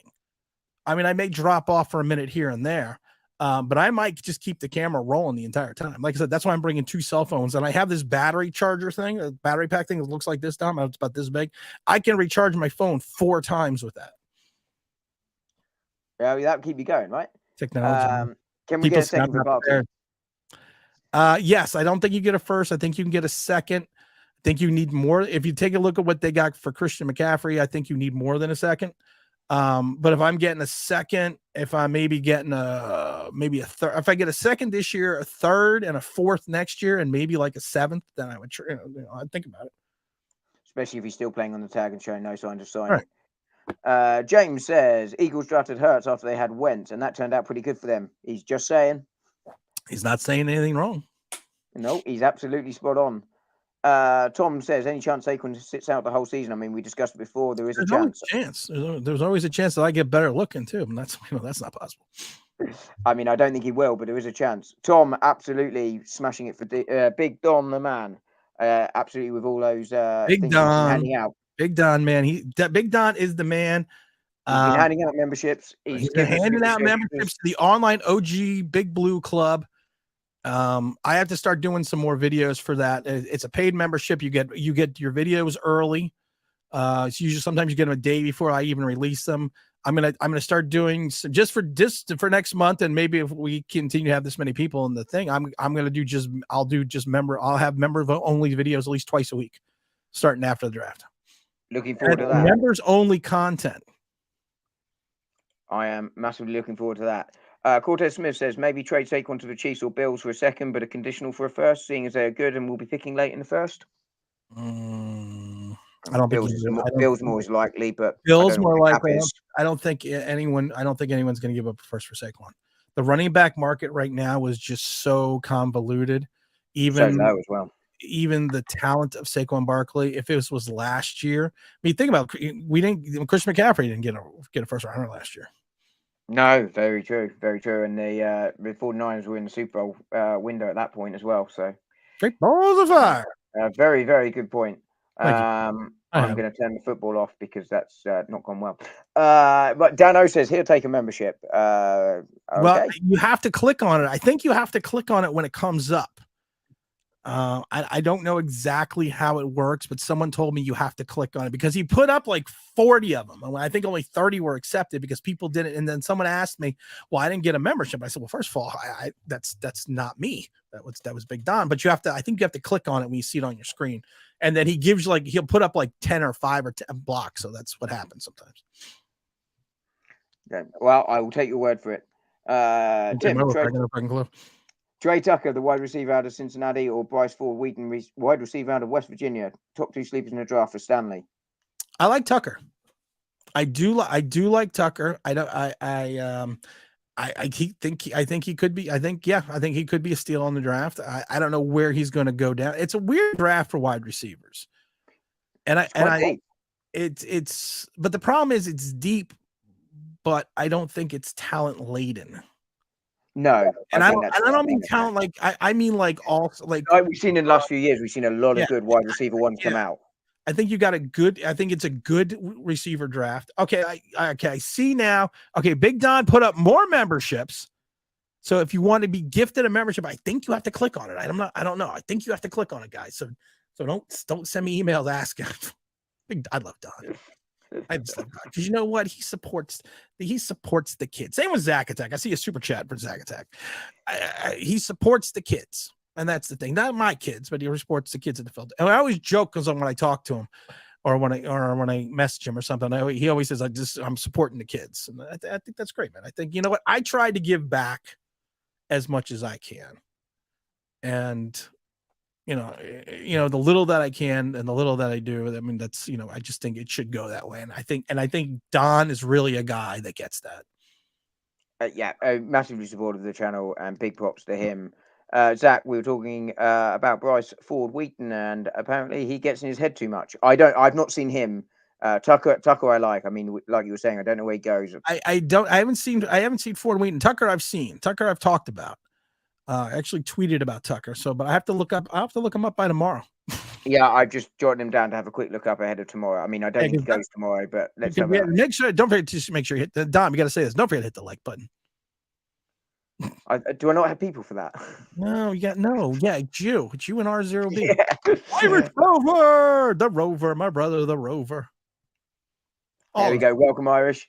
I mean, I may drop off for a minute here and there. But I might just keep the camera rolling the entire time. Like I said, that's why I'm bringing 2 cell phones. And I have this battery charger thing, a battery pack thing that looks like this, Dom. It's about this big. I can recharge my phone 4 times with that. Yeah, that'll keep you going, right? Technology. Can we get a second for Barkley? Yes, I don't think you get a first. I think you can get a second. I think you need more. If you take a look at what they got for Christian McCaffrey, I think you need more than a second. But if I'm getting a second, if I'm maybe getting maybe a third, if I get a second this year, a third and a fourth next year, and maybe like a seventh, then I would, I'd think about it. Especially if he's still playing on the tag and showing no signs of signing. Right. James says Eagles drafted Hurts after they had Wentz, and that turned out pretty good for them. He's just saying. He's not saying anything wrong. No, he's absolutely spot on. Tom says, any chance Saquon sits out the whole season? I mean, we discussed it before. There's a chance. There's always a chance that I get better looking too, and that's not possible. I mean, I don't think he will, but there is a chance. Tom absolutely smashing it for Big Don the man. Absolutely with all those Big Don handing out. Big Don, man. Big Don is the man. He's been handing out memberships. He's been handing out memberships to the online OG Big Blue Club. I have to start doing some more videos for that. It's a paid membership. You get your videos early. It's usually sometimes you get them a day before I even release them. I'm gonna start doing just for next month, and maybe if we continue to have this many people in the thing, I'll have member only videos at least twice a week, starting after the draft. Looking forward to that. Members only content. I am massively looking forward to that. Cortez Smith says maybe trade Saquon to the Chiefs or Bills for a second, but a conditional for a first, seeing as they're good and we'll be picking late in the first. I don't Bills more is likely, but Bills more likely. I don't think anyone's going to give up a first for Saquon. The running back market right now was just so convoluted. Even so low as well. Even the talent of Saquon Barkley, if it was last year, I mean, think about Christian McCaffrey didn't get a first rounder last year. No, very true, very true. And the 49ers were in the Super Bowl window at that point as well. So great balls of fire. Very, very good point. I'm going to turn the football off because that's not gone well. But Dano says he'll take a membership. Okay. Well, you have to click on it. I think you have to click on it when it comes up. I don't know exactly how it works, but someone told me you have to click on it because he put up like 40 of them. And I think only 30 were accepted because people didn't. And then someone asked me, well, I didn't get a membership. I said, well, first of all, that's not me. That was Big Don, but I think you have to click on it when you see it on your screen. And then he gives you he'll put up like 10 or 5 or 10 blocks. So that's what happens sometimes. Yeah. Well, I will take your word for it. Tim, Trey Tucker, the wide receiver out of Cincinnati, or Bryce Ford Wheaton, wide receiver out of West Virginia. Top 2 sleepers in the draft for Stanley. I like Tucker. I do like Tucker. I think he could be. I think he could be a steal on the draft. I don't know where he's going to go down. It's a weird draft for wide receivers, but the problem is it's deep, but I don't think it's talent laden. No, and I don't mean talent like I mean like also like we've seen in the last few years. We've seen a lot of good wide receiver ones come out. I think I think it's a good receiver draft. Okay, I see now. Okay, Big Don put up more memberships. So if you want to be gifted a membership, I think you have to click on it. I don't know. I think you have to click on it, guys. So don't send me emails asking. I love Don. I just love Don because you know what? He supports the kids. Same with Zach Attack. I see a super chat for Zach Attack. He supports the kids. And that's the thing. Not my kids, but he supports the kids in the field. And I always joke because when I talk to him, or when I message him or something, he always says, I'm supporting the kids. And I think that's great, man. I think, you know what? I try to give back as much as I can. And, the little that I can and the little that I do, I mean, that's, I just think it should go that way. And I think Don is really a guy that gets that. Massively supportive of the channel, and big props to him. Zach, we were talking about Bryce Ford Wheaton, and apparently he gets in his head too much. I've not seen him. Tucker, I like. I mean, like you were saying, I don't know where he goes. I haven't seen Ford Wheaton. Tucker I've seen. Tucker I've talked about. I actually tweeted about Tucker. But I have to look him up by tomorrow. Yeah, I've just jotted him down to have a quick look up ahead of tomorrow. I mean, I don't think he goes tomorrow, but let's have make sure. Don't forget to make sure you hit the Dom. You got to say this. Don't forget to hit the like button. Do I not have people for that? No, it's you. It's you and R0B. Yeah. Irish Rover, the Rover, my brother, the Rover. There we go. Welcome, Irish.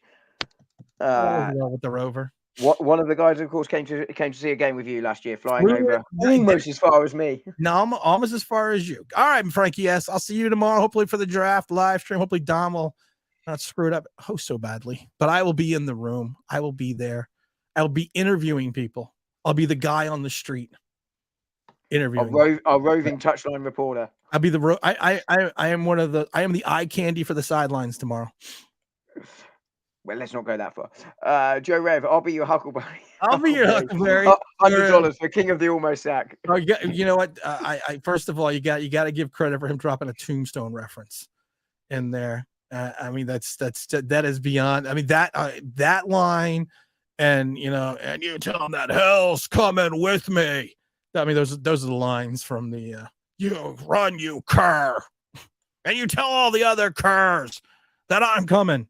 With the Rover. One of the guys, of course, came to see a game with you last year, flying over almost as far as me. No, I'm almost as far as you. All right, Frankie. Yes, I'll see you tomorrow. Hopefully for the draft live stream. Hopefully Dom will not screw it up so badly. But I will be in the room. I will be there. I'll be interviewing people. I'll be the guy on the street interviewing. Our roving touchline reporter. I'll be the I am the eye candy for the sidelines tomorrow. Well, let's not go that far. Joe Rev, I'll be your Huckleberry. I'll be your Huckleberry. $100 for King of the Almost Sack. Oh, you know what? I first of all, you got to give credit for him dropping a Tombstone reference in there. I mean, that is beyond. I mean, that line, and you tell him that hell's coming with me. I mean, those are the lines from the you run, you cur, and you tell all the other curs that I'm coming.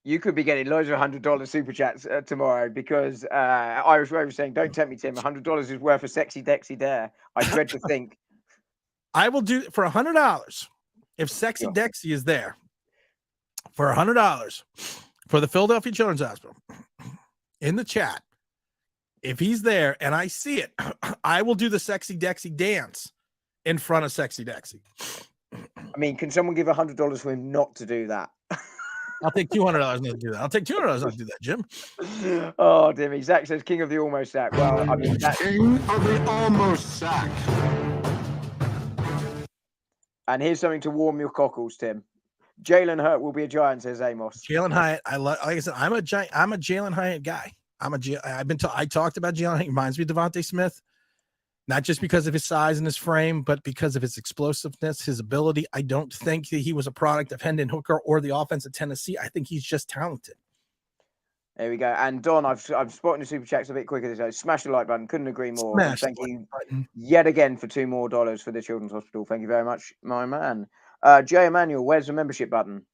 You could be getting loads of $100 super chats tomorrow, because Irish Rover saying, "Don't tempt me, Tim. $100 is worth a sexy Dexy dare. I dread to think." I will do for $100 if Sexy Dexy is there. For $100 for the Philadelphia Children's Hospital in the chat, if he's there and I see it, I will do the Sexy Dexy dance in front of Sexy Dexy. I mean, can someone give $100 for him not to do that? I'll take $200 not to do that. I'll take $200 not to do that, Jim. Oh, Dimmy. Zach says King of the Almost Sack. Well, I mean, King of the Almost Sack. And here's something to warm your cockles, Tim. Jalen Hurt will be a giant, says Amos. Jalen Hyatt. Like I said, I'm a Jalen Hyatt guy. I talked about Jalen Hyatt. He reminds me of Devontae Smith. Not just because of his size and his frame, but because of his explosiveness, his ability. I don't think that he was a product of Hendon Hooker or the offense at Tennessee. I think he's just talented. There we go. And Don, I've spotted the super chats a bit quicker this day. Smash the like button. Couldn't agree more. Thank you yet again for $2 more for the Children's Hospital. Thank you very much, my man. Jay Emanuel, where's the membership button?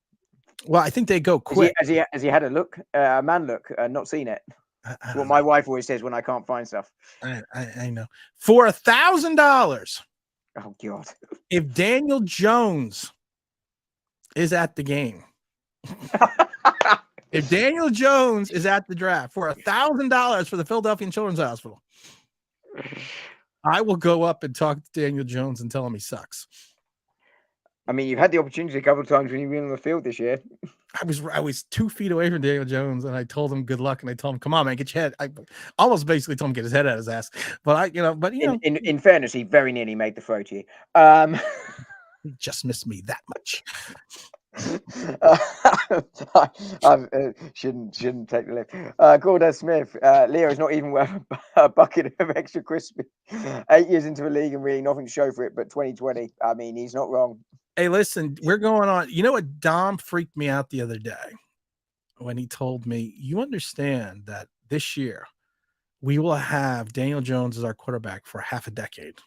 Well, I think they go quick. Has he had a look? Man look, not seen it. What my wife always says when I can't find stuff. I know. For $1,000. Oh God. If Daniel Jones is at the game. If Daniel Jones is at the draft for $1,000 for the Philadelphia Children's Hospital, I will go up and talk to Daniel Jones and tell him he sucks. I mean, you've had the opportunity a couple of times when you've been on the field this year. I was 2 feet away from Daniel Jones, and I told him good luck, and I told him, "Come on, man, get your head." I almost basically told him get his head out of his ass. But in fairness, he very nearly made the throw to you. He just missed me that much. I shouldn't take the lift. Gordon Smith, Leo is not even worth a bucket of extra crispy. 8 years into the league and really nothing to show for it, but 2020. I mean, he's not wrong. Hey, listen, we're going on. You know what? Dom freaked me out the other day when he told me, "You understand that this year we will have Daniel Jones as our quarterback for half a decade."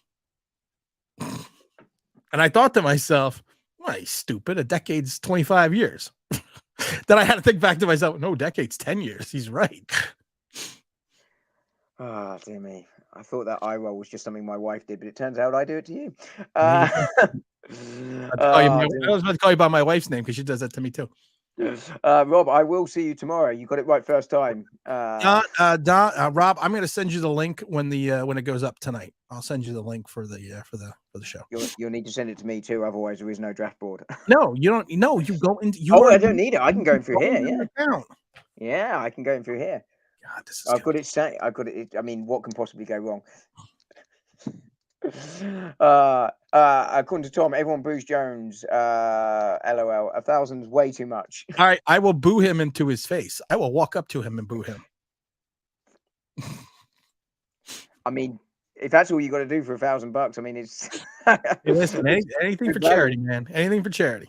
And I thought to myself, "Well, he's stupid. A decade's 25 years." Then I had to think back to myself, "No, decade's 10 years. He's right." Oh, dear me. I thought that eye roll was just something my wife did, but it turns out I do it to you. I was about to call you by my wife's name because she does that to me too. Rob, I will see you tomorrow. You got it right first time. Rob, I'm going to send you the link when it goes up tonight. I'll send you the link for the show. You'll need to send it to me too, otherwise there is no draft board. No, you don't. No, you go into. I don't need it. I can go in through here. Yeah, yeah, I can go in through here. God, this is. I've got it set. I've got it. I mean, what can possibly go wrong? According to Tom, everyone boos Jones. LOL. 1,000's way too much. All right, I will boo him into his face. I will walk up to him and boo him. I mean, if that's all you got to do for $1,000, I mean, it's. Hey, listen, anything for charity, man. Anything for charity.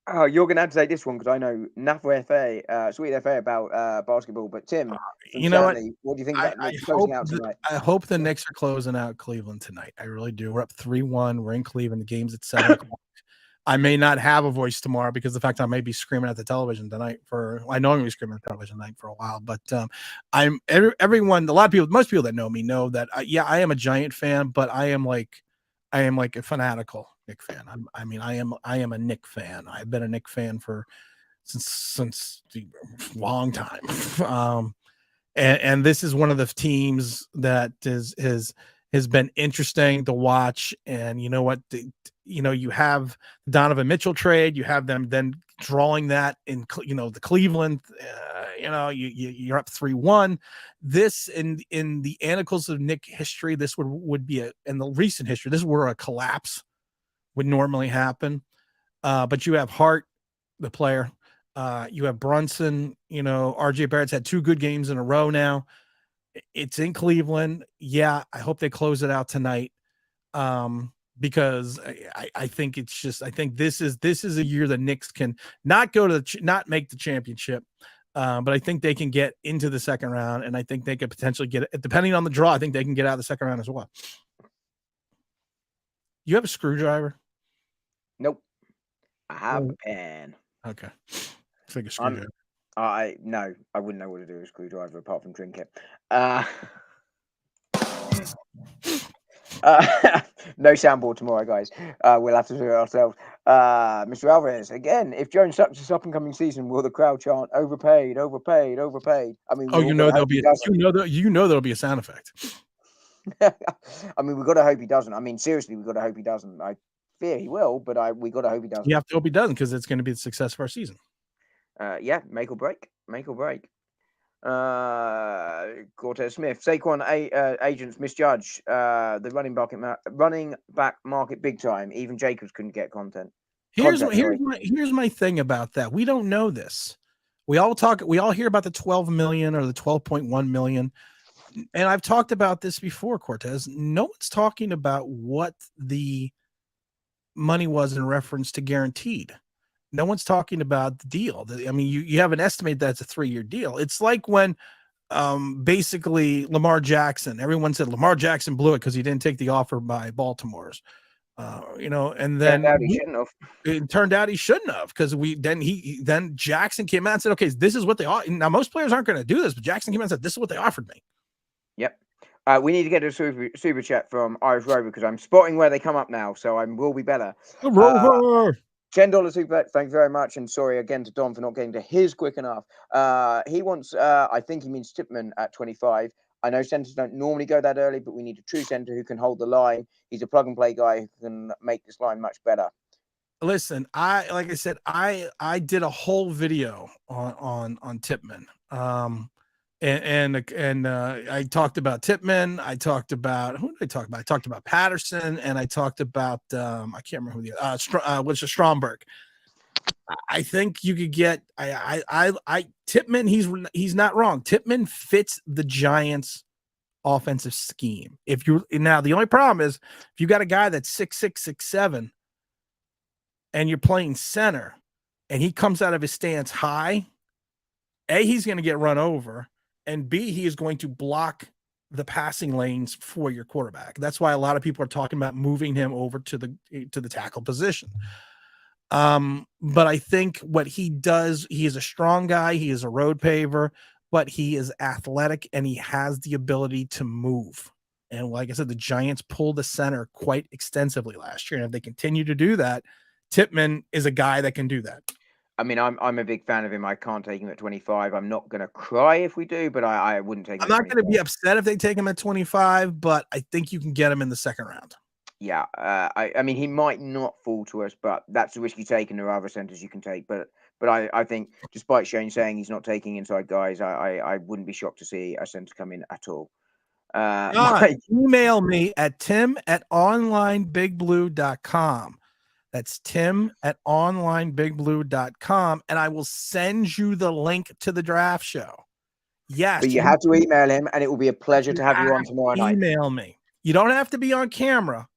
Oh, you're gonna have to take this one because I know NAFA FA, Sweet FA about basketball. But Tim, you know what do you think about closing out tonight? I hope the Knicks are closing out Cleveland tonight. I really do. We're up 3-1. We're in Cleveland. The game's at 7 o'clock. I may not have a voice tomorrow because of the fact I may be screaming at the television tonight I know I'm gonna be screaming at the television tonight for a while, but everyone, most people that know me know that I am a Giant fan, but I am like a fanatical Knick fan. I am a Knick fan. I've been a Knick fan since a long time. And this is one of the teams that has been interesting to watch. And you know what? You have Donovan Mitchell trade. You have them then drawing that in, the Cleveland. You're up 3-1. This in the annals of Knick history, this would be in the recent history. This is where a collapse would normally happen. But you have Hart, the player. You have Brunson. RJ Barrett's had 2 good games in a row now. It's in Cleveland. Yeah, I hope they close it out tonight. Because I think this is a year the Knicks can not make the championship, but I think they can get into the second round, and I think they could potentially get it. Depending on the draw, I think they can get out of the second round as well. You have a screwdriver? Nope. I have a pen. Okay. It's like a screwdriver. No, I wouldn't know what to do with a screwdriver apart from drink it. No soundboard tomorrow, guys. We'll have to do it ourselves. Mr. Alvarez, again, if Jones sucks this up and coming season, will the crowd chant overpaid, overpaid, overpaid? I mean, there'll be a sound effect. I mean, we've got to hope he doesn't. I mean, seriously, we've got to hope he doesn't. I fear he will, but we got to hope he doesn't. You have to hope he doesn't because it's going to be the success of our season. Yeah, make or break. Cortez Smith, Saquon agents misjudge the running back market big time. Even Jacobs couldn't get content. Here's my thing about that. We don't know this. We all hear about the 12 million or the 12.1 million. And I've talked about this before, Cortez. No one's talking about what the money was in reference to guaranteed. No one's talking about the deal. I mean, you have an estimate that's a 3-year deal. It's like when basically Lamar Jackson, everyone said Lamar Jackson blew it because he didn't take the offer by Baltimore's. And then it turned out he shouldn't have because then Jackson came out and said, okay, this is what they are. Now, most players aren't going to do this, but Jackson came out and said, this is what they offered me. Yep. We need to get a super chat from Irish Rover because I'm spotting where they come up now, so I will be better. Rover. $10 super. Thank you very much, and sorry again to Don for not getting to his quick enough. He wants, I think he means Tipman at 25. I know centers don't normally go that early, but we need a true center who can hold the line. He's a plug and play guy who can make this line much better. Listen, like I said, I did a whole video on Tipman. And I talked about Tipman. I talked about who did I talk about? I talked about Patterson, and I talked about I can't remember who the which is Stromberg. I think you could get Tipman. He's not wrong. Tipman fits the Giants' offensive scheme. Now the only problem is if you got a guy that's 6'6", 6'7", and you're playing center, and he comes out of his stance high, he's going to get run over. And B, he is going to block the passing lanes for your quarterback. That's why a lot of people are talking about moving him over to the tackle position. But I think what he does, he is a strong guy. He is a road paver, but he is athletic and he has the ability to move. And like I said, the Giants pulled the center quite extensively last year. And if they continue to do that, Tipman is a guy that can do that. I mean, I'm a big fan of him. I can't take him at 25. I'm not going to cry if we do, but I wouldn't take him I'm at not going to 25. be upset if they take him at 25, but I think you can get him in the second round. Yeah, I mean, he might not fall to us, but that's the risk you take, and there are other centers you can take. But I think, despite Shane saying he's not taking inside guys, I wouldn't be shocked to see a center come in at all. Mike, Email me at tim@onlineBigBlue.com. That's tim@onlineBigBlue.com, and I will send you the link to the draft show. Yes, but you have to email him, and it will be a pleasure to have you on tomorrow night. Email me. You don't have to be on camera.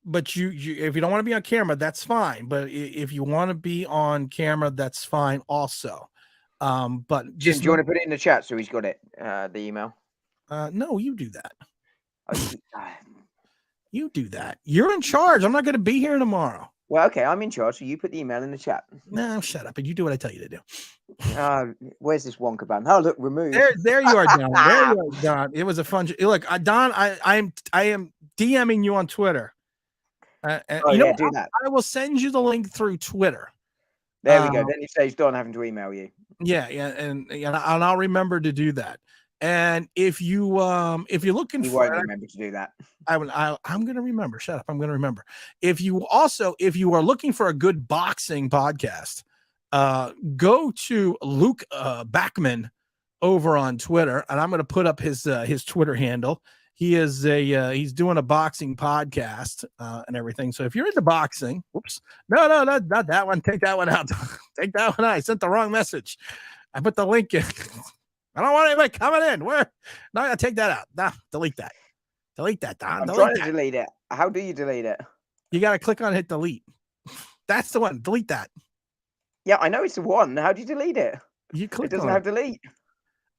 But you if you don't want to be on camera, that's fine. But if you want to be on camera, that's fine also. But Jim, do you want to put it in the chat so he's got it? The email. No, you do that. Oh, you do that. You're in charge. I'm not going to be here tomorrow. Well, okay, I'm in charge, so you put the email in the chat. No, shut up, and you do what I tell you to do. Where's this Wonka band? Oh, look, remove. There you are, Don. There you are, Don. It was a fun. Look, Don, I am DMing you on Twitter. Do that. I will send you the link through Twitter. There we go. Then he says Don having to email you. Yeah, and I'll remember to do that. And if you're looking he for, won't remember to do that. I'm going to remember. Shut up. I'm going to remember. If you are looking for a good boxing podcast, go to Luke Backman over on Twitter, and I'm going to put up his Twitter handle. He is he's doing a boxing podcast and everything. So if you're into boxing, whoops, no, not that one. Take that one out. Take that one out. I sent the wrong message. I put the link in. I don't want anybody coming in. Where? No, I gotta take that out. Nah, delete that. Delete that, Don. I'm trying to delete it. How do you delete it? You gotta click on hit delete. That's the one. Delete that. Yeah, I know it's the one. How do you delete it? You click. It doesn't have delete.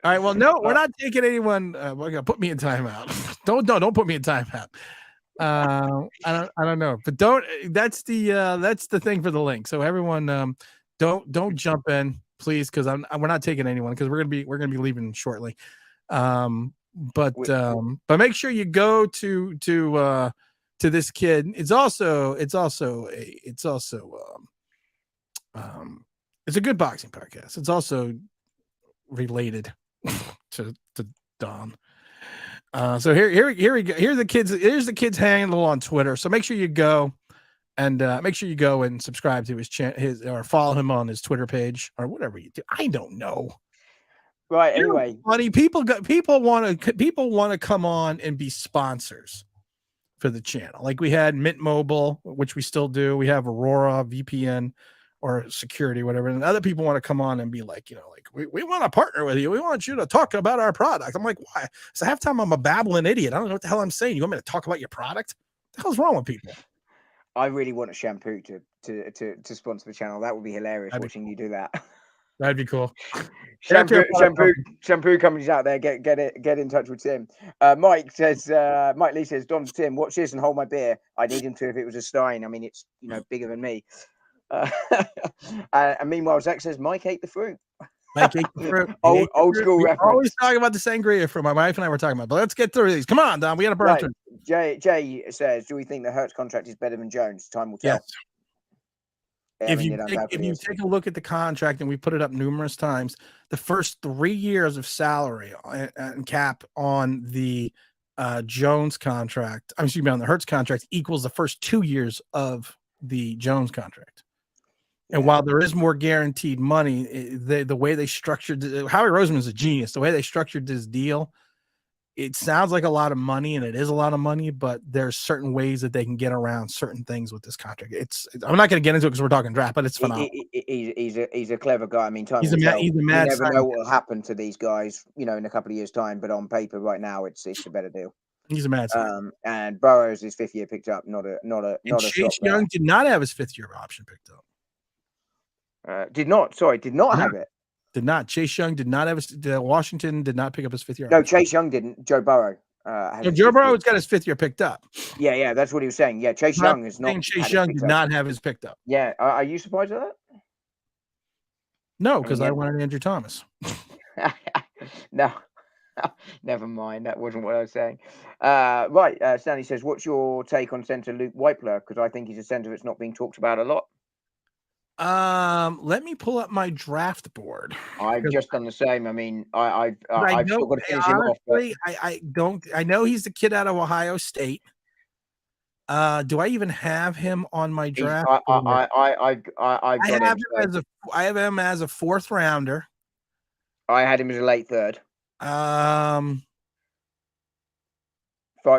All right. Well, no, we're not taking anyone. We're gonna put me in timeout. Don't put me in timeout. I don't know, but don't. That's the thing for the link. So everyone, don't jump in, please, because we're not taking anyone because we're gonna be leaving shortly. But make sure you go to this kid. It's a good boxing podcast. It's also related to Dom. So here we go. Here's the kid's handle on Twitter. So make sure you go and subscribe to his or follow him on his Twitter page or whatever you do. I don't know. Right. Anyway, funny people want to come on and be sponsors for the channel. Like we had Mint Mobile, which we still do. We have Aurora VPN or security, whatever. And other people want to come on and be like, we want to partner with you. We want you to talk about our product. I'm like, why? So half time I'm a babbling idiot. I don't know what the hell I'm saying. You want me to talk about your product? What the hell's wrong with people? I really want a shampoo to sponsor the channel. That would be hilarious watching you do that. That'd be cool. Shampoo companies out there, get in touch with Tim. Mike Lee says, Don to Tim, watch this and hold my beer. I need him to if it was a Stein. I mean, it's bigger than me. And meanwhile, Zach says, Mike ate the fruit. Mike ate the fruit. Old school reference. Always talking about the sangria for my wife and I were talking about. But let's get through these. Come on, Don. We got to burn through. Jay says, do we think the Hertz contract is better than Jones? Time will tell. Yes. If you take a look at the contract, and we put it up numerous times, the first 3 years of salary and cap on the Jones contract, on the Hertz contract, equals the first 2 years of the Jones contract. Yeah. And while there is more guaranteed money, the way they structured Howie Roseman is a genius. The way they structured this deal, it sounds like a lot of money, and it is a lot of money, but there's certain ways that they can get around certain things with this contract. I'm not going to get into it because we're talking draft, but it's phenomenal. He's a clever guy. I mean, he's a mad. You never know what will happen to these guys, in a couple of years' time. But on paper, right now, it's a better deal. He's a mad. And Burrows his 5th year picked up, not a. Chase Young did not have his 5th year option picked up. Did not have it. Did not. Chase Young did not have Washington did not pick up his 5th year. No, Chase Young didn't. Joe Burrow. Joe Burrow's got his 5th year picked up. Yeah, that's what he was saying. Yeah, Chase Young is not. Chase Young did not have his picked up. Yeah, are you surprised at that? No, because I wanted Andrew Thomas. No, never mind. That wasn't what I was saying. Right, Stanley says, "What's your take on centre Luke Weipler? Because I think he's a centre that's not being talked about a lot." Let me pull up my draft board. I've just done the same. I mean, I've know, still got to finish him off. But honestly, I don't. I know he's the kid out of Ohio State. Do I even have him on my draft board? I've got him. I have him as a 4th rounder. I had him as a late 3rd.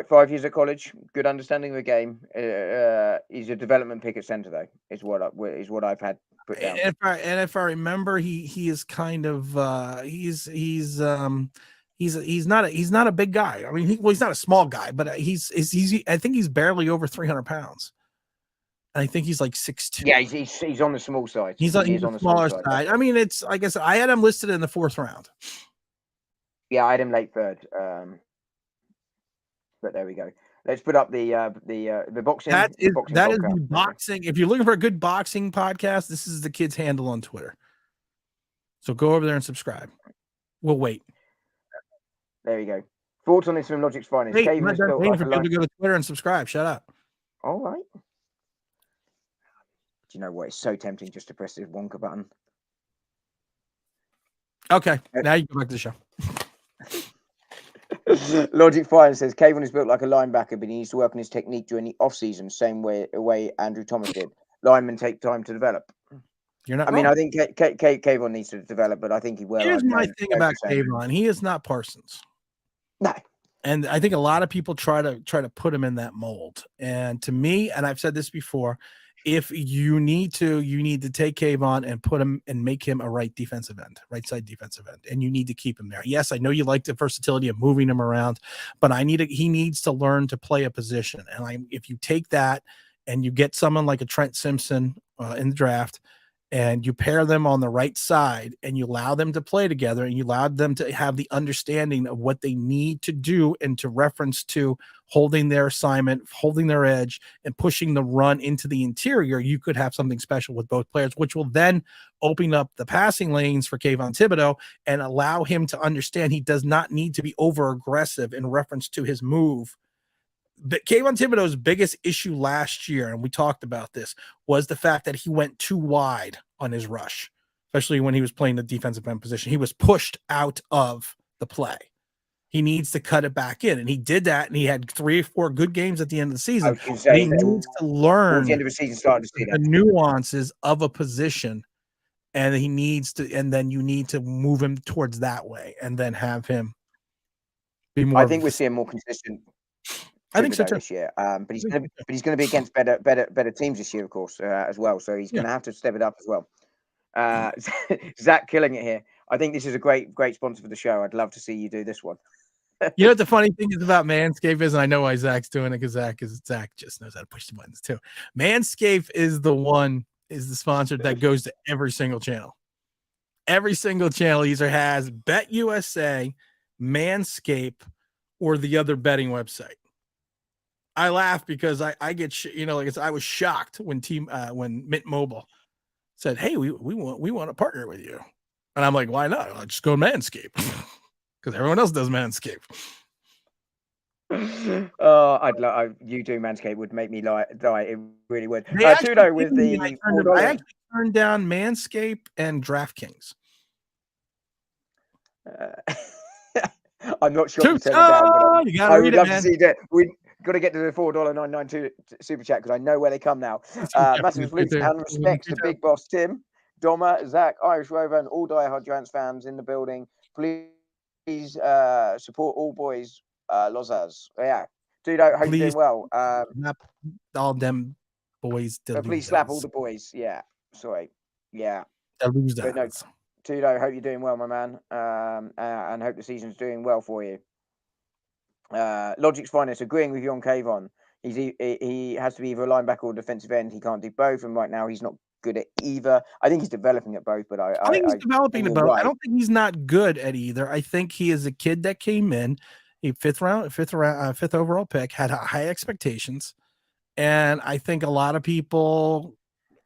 5 years at college, good understanding of the game. He's a development pick at centre, though. Is what I've had put down. And if I remember, he is kind of he's not a big guy. I mean, he's not a small guy, but he's I think he's barely over 300 pounds. And I think he's like 6'2". Yeah, he's on the small side. He's on the smaller side. I mean, it's like I said, I had him listed in the 4th round. Yeah, I had him late 3rd. But there we go. Let's put up the boxing. That is podcast. the boxing. If you're looking for a good boxing podcast, this is the kid's handle on Twitter. So go over there and subscribe. We'll wait. There you go. Thoughts on this from Logic's Finest. Hey, I'm for people to go to Twitter and subscribe. Shut up. All right. Do you know what? It's so tempting just to press this Wonka button. Okay, now you go back to the show. Logic Fire says Kayvon is built like a linebacker, but he needs to work on his technique during the off season, same way Andrew Thomas did. Linemen take time to develop. You're not. I mean, I think Kayvon needs to develop, but I think he will. Here's my thing about Kayvon: he is not Parsons. No. And I think a lot of people try to put him in that mold. And to me, and I've said this before, if you need to take Kayvon and put him and make him a right side defensive end, and you need to keep him there. Yes, I know you like the versatility of moving him around, but he needs to learn to play a position. And if you take that and you get someone like a Trent Simpson in the draft, and you pair them on the right side and you allow them to play together and you allow them to have the understanding of what they need to do and to reference to holding their assignment, holding their edge, and pushing the run into the interior, you could have something special with both players, which will then open up the passing lanes for Kayvon Thibodeau and allow him to understand he does not need to be over aggressive in reference to his move. But Kayvon Thibodeau's biggest issue last year, and we talked about this, was the fact that he went too wide on his rush, especially when he was playing the defensive end position. He was pushed out of the play. He needs to cut it back in, and he did that, and he had 3 or 4 good games at the end of the season. He needs to learn the end of the season, starting to see the nuances of a position, and he needs to, and then you need to move him towards that way, and then have him be more. I think we're seeing more consistent. I think so too. This year, but he's going to be against better teams this year, of course, as well. So he's going to have to step it up as well. Zach killing it here. I think this is a great sponsor for the show. I'd love to see you do this one. You know what the funny thing is about Manscaped is, and I know why Zach's doing it because Zach just knows how to push the buttons too. Manscaped is the sponsor that goes to every single channel. Every single channel either has BetUSA, Manscaped, or the other betting website. I laugh because I get I was shocked when Mint Mobile said, "Hey, we want to partner with you," and I'm like, "Why not? I'll just go Manscaped because everyone else does Manscaped." Oh, you do Manscaped would make me die. It really would. Tudo with the. I actually turned down Manscaped and DraftKings. I'm not sure. You I would love to see that. We got to get to the $4.992 super chat because I know where they come now. Massive salute and respect to Big Boss Tim, Doma, Zach, Irish Rover, and all diehard Giants fans in the building. Please support all boys, Lozaz. Yeah, dude, I hope you're doing well. All them boys. Please slap all the boys. Yeah, sorry. Yeah. Tudo, hope you're doing well, my man, and hope the season's doing well for you. Logic's Finest, agreeing with you on Kayvon. He has to be either a linebacker or defensive end. He can't do both, and right now he's not good at either. I think he's developing at both, but I think he's developing at both. Right. I don't think he's not good at either. I think he is a kid that came in, a fifth overall pick, had high expectations, and I think a lot of people.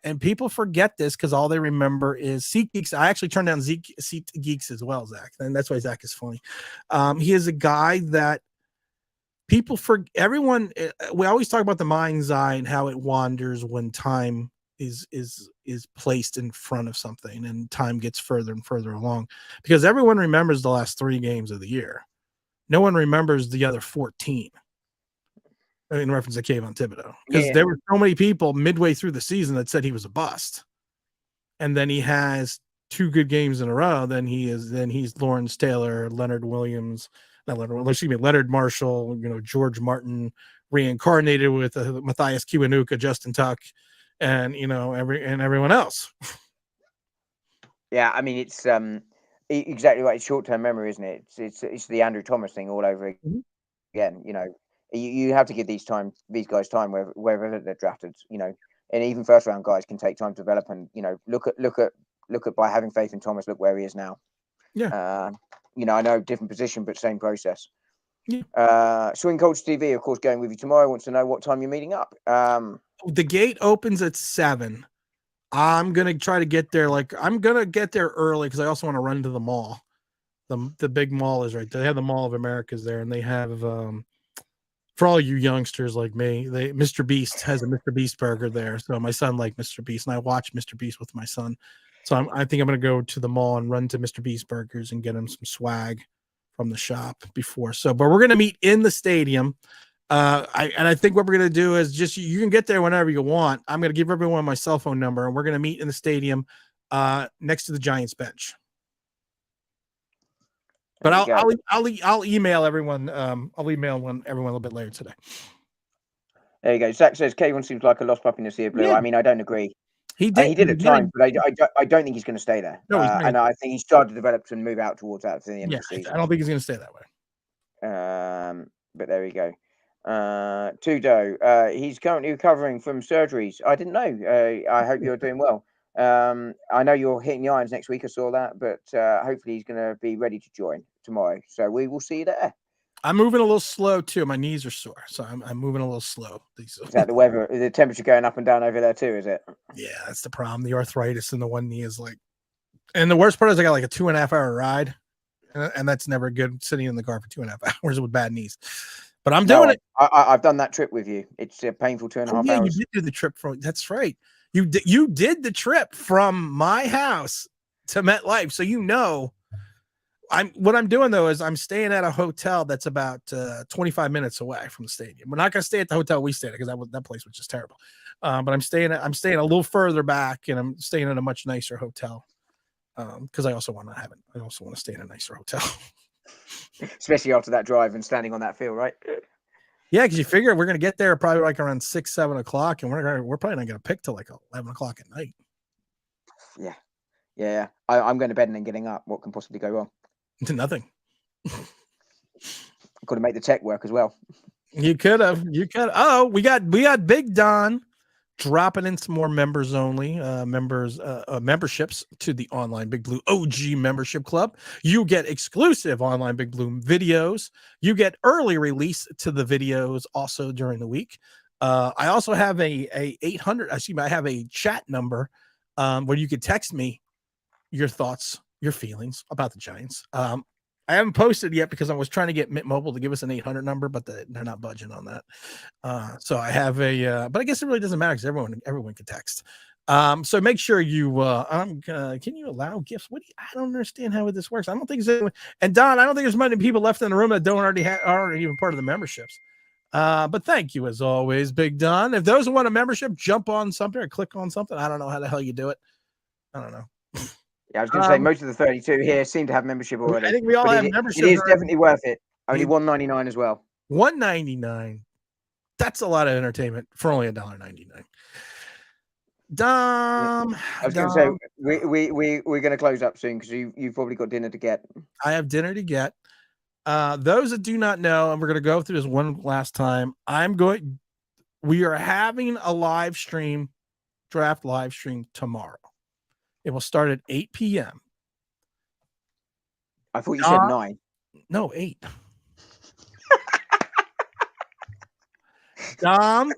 And people forget this because all they remember is SeatGeeks. I actually turned down SeatGeeks as well, Zach. And that's why Zach is funny. He is a guy that we always talk about the mind's eye and how it wanders when time is placed in front of something, and time gets further and further along, because everyone remembers the last 3 games of the year. No one remembers the other 14. In reference to Kayvon Thibodeau, because there were so many people midway through the season that said he was a bust, and then he has 2 good games in a row. Then he's Lawrence Taylor, Leonard Marshall, George Martin reincarnated with Matthias Kiwanuka, Justin Tuck, and everyone else. Yeah, I mean, it's exactly right. It's short-term memory, isn't it? It's the Andrew Thomas thing all over again. You have to give these guys time wherever they're drafted. And even first-round guys can take time to develop. And look at by having faith in Thomas. Look where he is now. Yeah. I know different position, but same process. Yeah. Swing Culture TV, of course, going with you tomorrow. Wants to know what time you're meeting up. The gate opens at 7. I'm gonna try to get there. I'm gonna get there early because I also want to run to the mall. The big mall is right there. They have the Mall of Americas there, and they have for all you youngsters like me, Mr. Beast has a Mr. Beast burger there. So my son liked Mr. Beast, and I watch Mr. Beast with my son. So I think I'm gonna go to the mall and run to Mr. Beast Burgers and get him some swag from the shop before. But we're gonna meet in the stadium. I think what we're going to do is just, you can get there whenever you want. I'm going to give everyone my cell phone number, and we're going to meet in the stadium next to the Giants bench. But I'll email everyone. I'll email everyone a little bit later today. There you go. Zach says Kayvon seems like a lost puppy in the sea of blue. Yeah. I mean, I don't agree. He did at times, but I don't think he's going to stay there. No, and I think he's started to develop and move out towards that to the end of the season. I don't think he's going to stay that way. But there we go. Tudo, he's currently recovering from surgeries. I didn't know. I hope you're doing well. I know you're hitting the irons next week. I saw that, but hopefully he's going to be ready to join tomorrow. So we will see you there. I'm moving a little slow too. My knees are sore, so I'm moving a little slow. Is that the weather? The temperature going up and down over there too? Is it? Yeah, that's the problem. The arthritis in the one knee is and the worst part is I got like a 2.5 hour ride, and that's never good, sitting in the car for 2.5 hours with bad knees. But I'm doing it. I've done that trip with you. It's a painful 2.5 hours. You did do the trip that's right. You did the trip from my house to MetLife. So what I'm doing though is I'm staying at a hotel that's about 25 minutes away from the stadium. We're not going to stay at the hotel we stayed at because that place was just terrible. But I'm staying a little further back, and I'm staying at a much nicer hotel. Because I also want to stay in a nicer hotel. Especially after that drive and standing on that field, right? Yeah, because you figure we're gonna get there probably like around 6-7 o'clock, and we're probably not gonna pick till like 11 o'clock at night. Yeah. I'm going to bed and then getting up. What can possibly go wrong? Nothing. Got to make the tech work as well. You could have. Oh, we got Big Don dropping in some more members only memberships to the Online Big Blue OG membership club. You get exclusive Online Big Blue videos. You get early release to the videos also during the week. I also have a 800. I have a chat number where you could text me your thoughts, your feelings about the Giants. I haven't posted yet because I was trying to get Mint Mobile to give us an 800 number, but they're not budging on that. So I have but I guess it really doesn't matter because everyone can text. So make sure you, can you allow gifts? I don't understand how this works. I don't think and Don, I don't think there's many people left in the room that don't aren't even part of the memberships. But thank you as always, Big Don. If those who want a membership, jump on something or click on something. I don't know how the hell you do it. I don't know. Yeah, I was going to say most of the 32 here seem to have membership already. I think we all have membership. It is definitely worth it. Only $1.99 as well. $1.99. That's a lot of entertainment for only $1.99. Dom. I was going to say we're going to close up soon because you've probably got dinner to get. I have dinner to get. Those that do not know, and we're going to go through this one last time. We are having a draft live stream tomorrow. It will start at 8 p.m. I thought you said 9. No, 8. Dom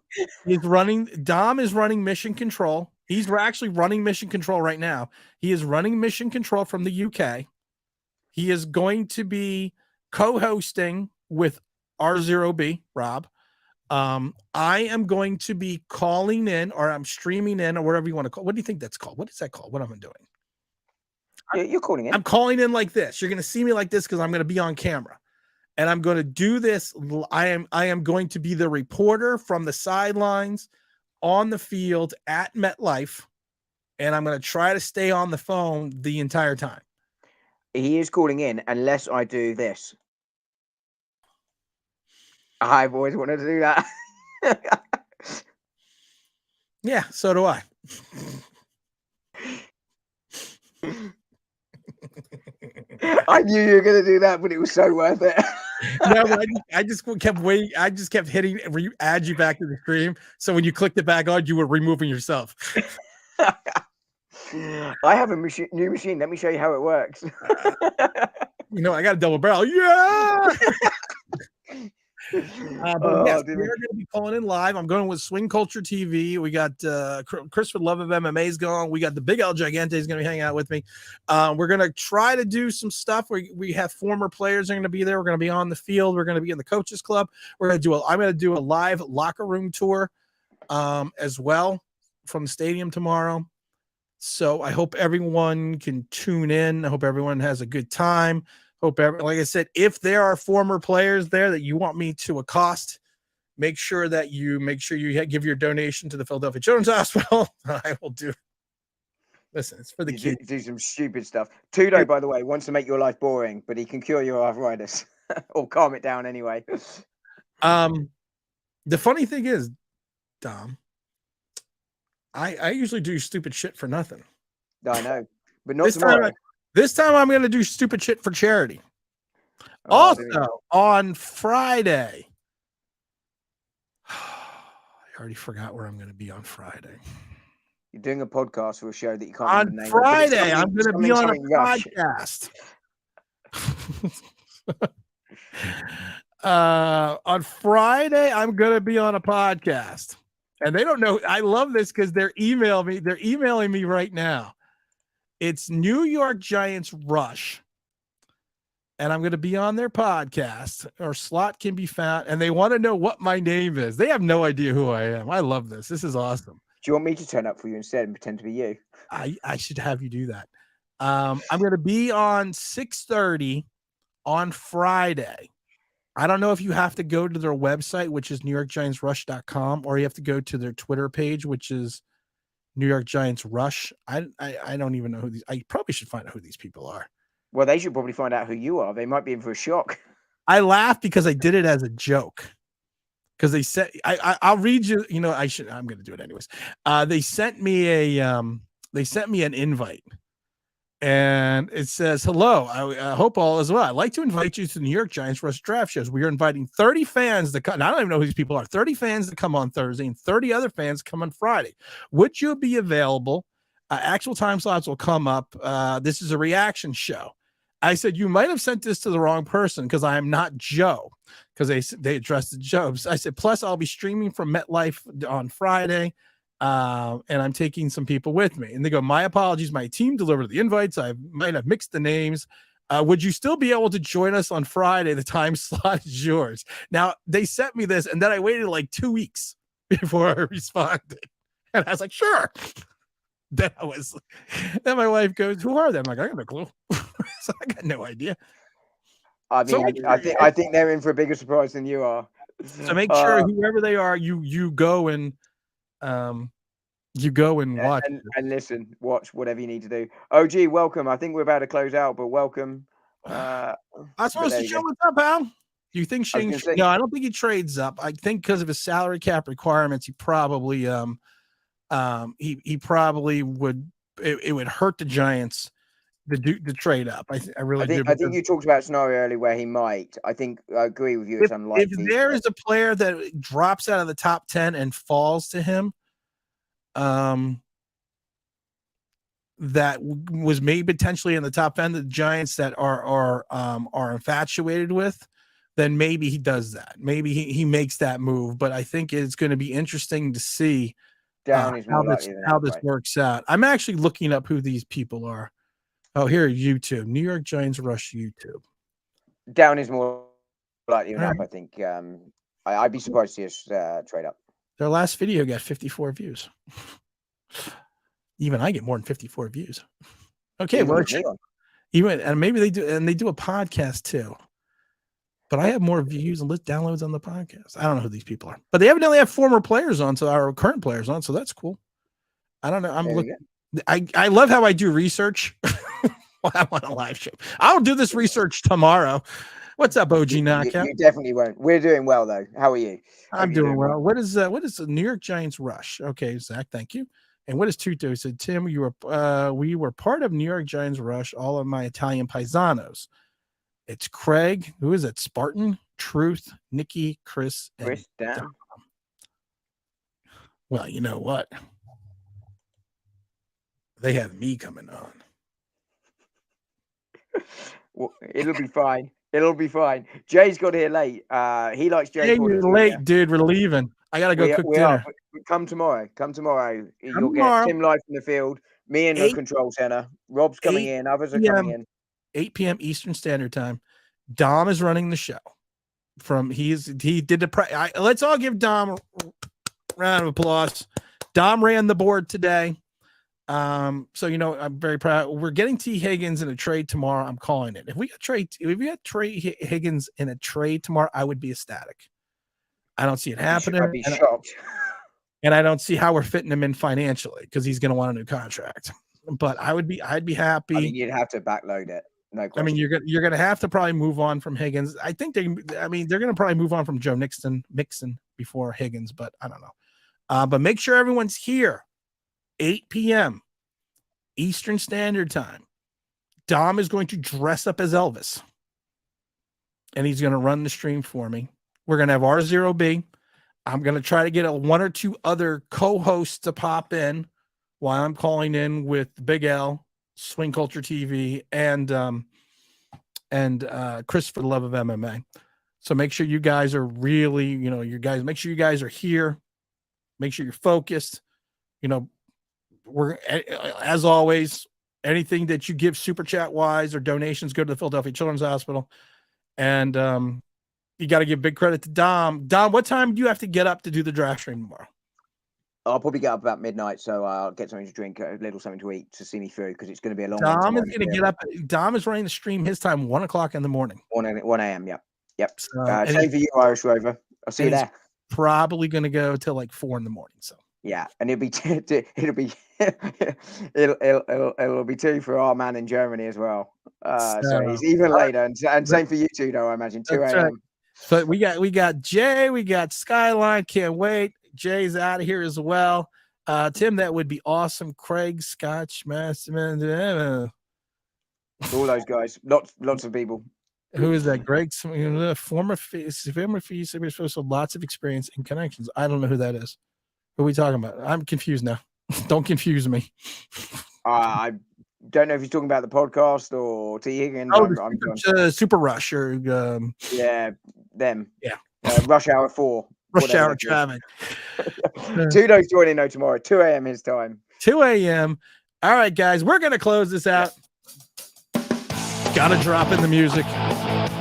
is running mission control. He's actually running mission control right now. He is running mission control from the UK. He is going to be co-hosting with R0B, Rob. I am going to be calling in, or I'm streaming in, or whatever you want to call. What do you think that's called? What is that called? What am I doing? You're calling in. I'm calling in like this. You're going to see me like this because I'm going to be on camera, and I'm going to do this. I am going to be the reporter from the sidelines on the field at MetLife, and I'm going to try to stay on the phone the entire time. He is calling in unless I do this. I've always wanted to do that. Yeah, so do I. I knew you were going to do that, but it was so worth it. No, but I just kept waiting. I just kept hitting add you back to the stream. So when you clicked it back on, you were removing yourself. I have a new machine. Let me show you how it works. I got a double barrel. Yeah. But yes, we're going to be calling in live. I'm going with Swing Culture TV. We got Chris with Love of MMA is going. We got the Big El Gigante is going to be hanging out with me. We're going to try to do some stuff. We have former players are going to be there. We're going to be on the field. We're going to be in the coaches club. I'm going to do a live locker room tour as well from the stadium tomorrow. So I hope everyone can tune in. I hope everyone has a good time. Like I said, if there are former players there that you want me to accost, make sure you give your donation to the Philadelphia Children's Hospital. I will do. Listen, it's for the kids. Do some stupid stuff. Tudo, by the way, wants to make your life boring, but he can cure your arthritis or calm it down anyway. The funny thing is, Dom, I usually do stupid shit for nothing. I know, but not tomorrow. This time I'm going to do stupid shit for charity. Also, on Friday, I already forgot where I'm going to be on Friday. You're doing a podcast for a show that you can't on remember the name Friday, I'm going to be on a podcast. On Friday, I'm going to be on a podcast. And they don't know. I love this because they're emailing me right now. It's New York Giants Rush. And I'm going to be on their podcast. Our slot can be found. And they want to know what my name is. They have no idea who I am. I love this. This is awesome. Do you want me to turn up for you instead and pretend to be you? I should have you do that. I'm going to be on 6:30 on Friday. I don't know if you have to go to their website, which is NewYorkGiantsRush.com, or you have to go to their Twitter page, which is New York Giants Rush. I don't even know who these. I probably should find out who these people are. Well, they should probably find out who you are. They might be in for a shock. I laugh because I did it as a joke. Because they said I'll read you. I'm going to do it anyways. They sent me an invite, and it says, "Hello, I hope all is well. I'd like to invite you to the New York Giants Rush Draft shows. We are inviting 30 fans to come. I don't even know who these people are. 30 fans to come on Thursday, and 30 other fans come on Friday. Would you be available? Actual time slots will come up. This is a reaction show." I said, "You might have sent this to the wrong person because I am not Joe." Because they addressed the Joe. I said, "Plus, I'll be streaming from MetLife on Friday, and I'm taking some people with me." And they go, "My apologies. My team delivered the invites. I might have mixed the names. Would you still be able to join us on Friday? The time slot is yours." Now, they sent me this, and then I waited like 2 weeks before I responded. And I was like, "Sure." Then my wife goes, "Who are they?" I'm like, "I got no clue." So I got no idea. I mean, I think they're in for a bigger surprise than you are. So make sure whoever they are, you go and watch and listen, watch whatever you need to do. OG, welcome. I think we're about to close out, but welcome. I suppose to show what's up, pal. Do you think Shane? No, I don't think he trades up. I think because of his salary cap requirements, he probably he probably would. It would hurt the Giants to trade up. I think you talked about a scenario earlier where he might. I agree with you. It's unlikely. If there is a player that drops out of the top 10 and falls to him, that was maybe potentially in the top 10 of the Giants that are infatuated with, then maybe he does that. Maybe he makes that move. But I think it's going to be interesting to see how this works out. I'm actually looking up who these people are. Oh, here, YouTube. New York Giants Rush YouTube. Down is more likely enough, I think. I'd be surprised to see us trade up. Their last video got 54 views. Even I get more than 54 views. Okay, Even well, with me on. even and maybe they do a podcast too. But I have more views and downloads on the podcast. I don't know who these people are, but they evidently have former players on, so our current players on, so that's cool. I don't know. I'm There you looking. I love how I do research while I'm on a live stream. I'll do this research tomorrow. What's up, OG Knockout? You definitely won't. We're doing well though. How are you? I'm Hope you're doing well. What is the New York Giants rush? Okay, Zach, thank you. And what is Tuto? He said, Tim, we were part of New York Giants rush. All of my Italian paisanos. It's Craig. Who is it? Spartan, Truth, Nikki, Chris, and Dan. Dom. Well, you know what? They have me coming on. Well, it'll be fine. It'll be fine. Jay's got here late. He likes Jay. Hey, you're late, dude. We're leaving. I gotta go cook dinner. Come tomorrow. Come tomorrow. You'll tomorrow. get Tim live from the field. Me in the control center. Rob's coming in. Others are coming in. 8 p.m. Eastern Standard Time. Dom is running the show. Let's all give Dom a round of applause. Dom ran the board today. So I'm very proud. We're getting T. Higgins in a trade tomorrow. I'm calling it. If we got Trey Higgins in a trade tomorrow, I would be ecstatic. I don't see it happening. I'd be shocked. And I don't see how we're fitting him in financially because he's going to want a new contract. But I'd be happy. I mean, you'd have to backload it. No question. I mean, you're going to have to probably move on from Higgins. I think they're going to probably move on from Joe Mixon before Higgins, but I don't know. But make sure everyone's here. 8 p.m. Eastern Standard Time. Dom is going to dress up as Elvis. And he's going to run the stream for me. We're going to have R0B. I'm going to try to get one or two other co-hosts to pop in while I'm calling in with Big L, Swing Culture TV, and Chris for the Love of MMA. So make sure you guys are really, make sure you guys are here. Make sure you're focused. We're, as always, anything that you give super chat wise or donations go to the Philadelphia Children's Hospital. And you got to give big credit to Dom. Dom, what time do you have to get up to do the draft stream tomorrow? I'll probably get up about midnight, so I'll get something to drink, a little something to eat to see me through because it's going to be a long one. Dom is going to get up. Dom is running the stream his time, 1 o'clock in the morning. 1 a.m. Yep. Same for you, Irish Rover. I'll see you there. Probably going to go till like 4 in the morning. So yeah, and it'll be it'll be 2 for our man in Germany as well. So he's even later, and same for you too, though. I imagine 2 a.m. Right. So we got Jay, we got Skyline. Can't wait. Jay's out of here as well. Tim, that would be awesome. Craig, Scotch, Masterman, all those guys, lots of people. Who is that? Greg, former lots of experience and connections. I don't know who that is. Who are we talking about? I'm confused now. Don't confuse me. I don't know if he's talking about the podcast or T. Higgins. Super Rush or yeah, them. Yeah, Rush Hour 4. Rush Hour traffic. Tudo's joining though tomorrow, 2 a.m. his time. 2 a.m. All right, guys, we're gonna close this out. Gotta drop in the music.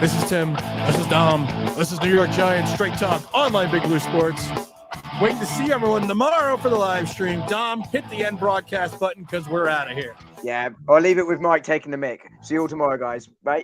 This is Tim. This is Dom. This is New York Giants Straight Talk Online Big Blue Sports. Wait to see everyone tomorrow for the live stream. Dom, hit the end broadcast button because we're out of here. Yeah, I'll leave it with Mike taking the mic. See you all tomorrow, guys. Bye.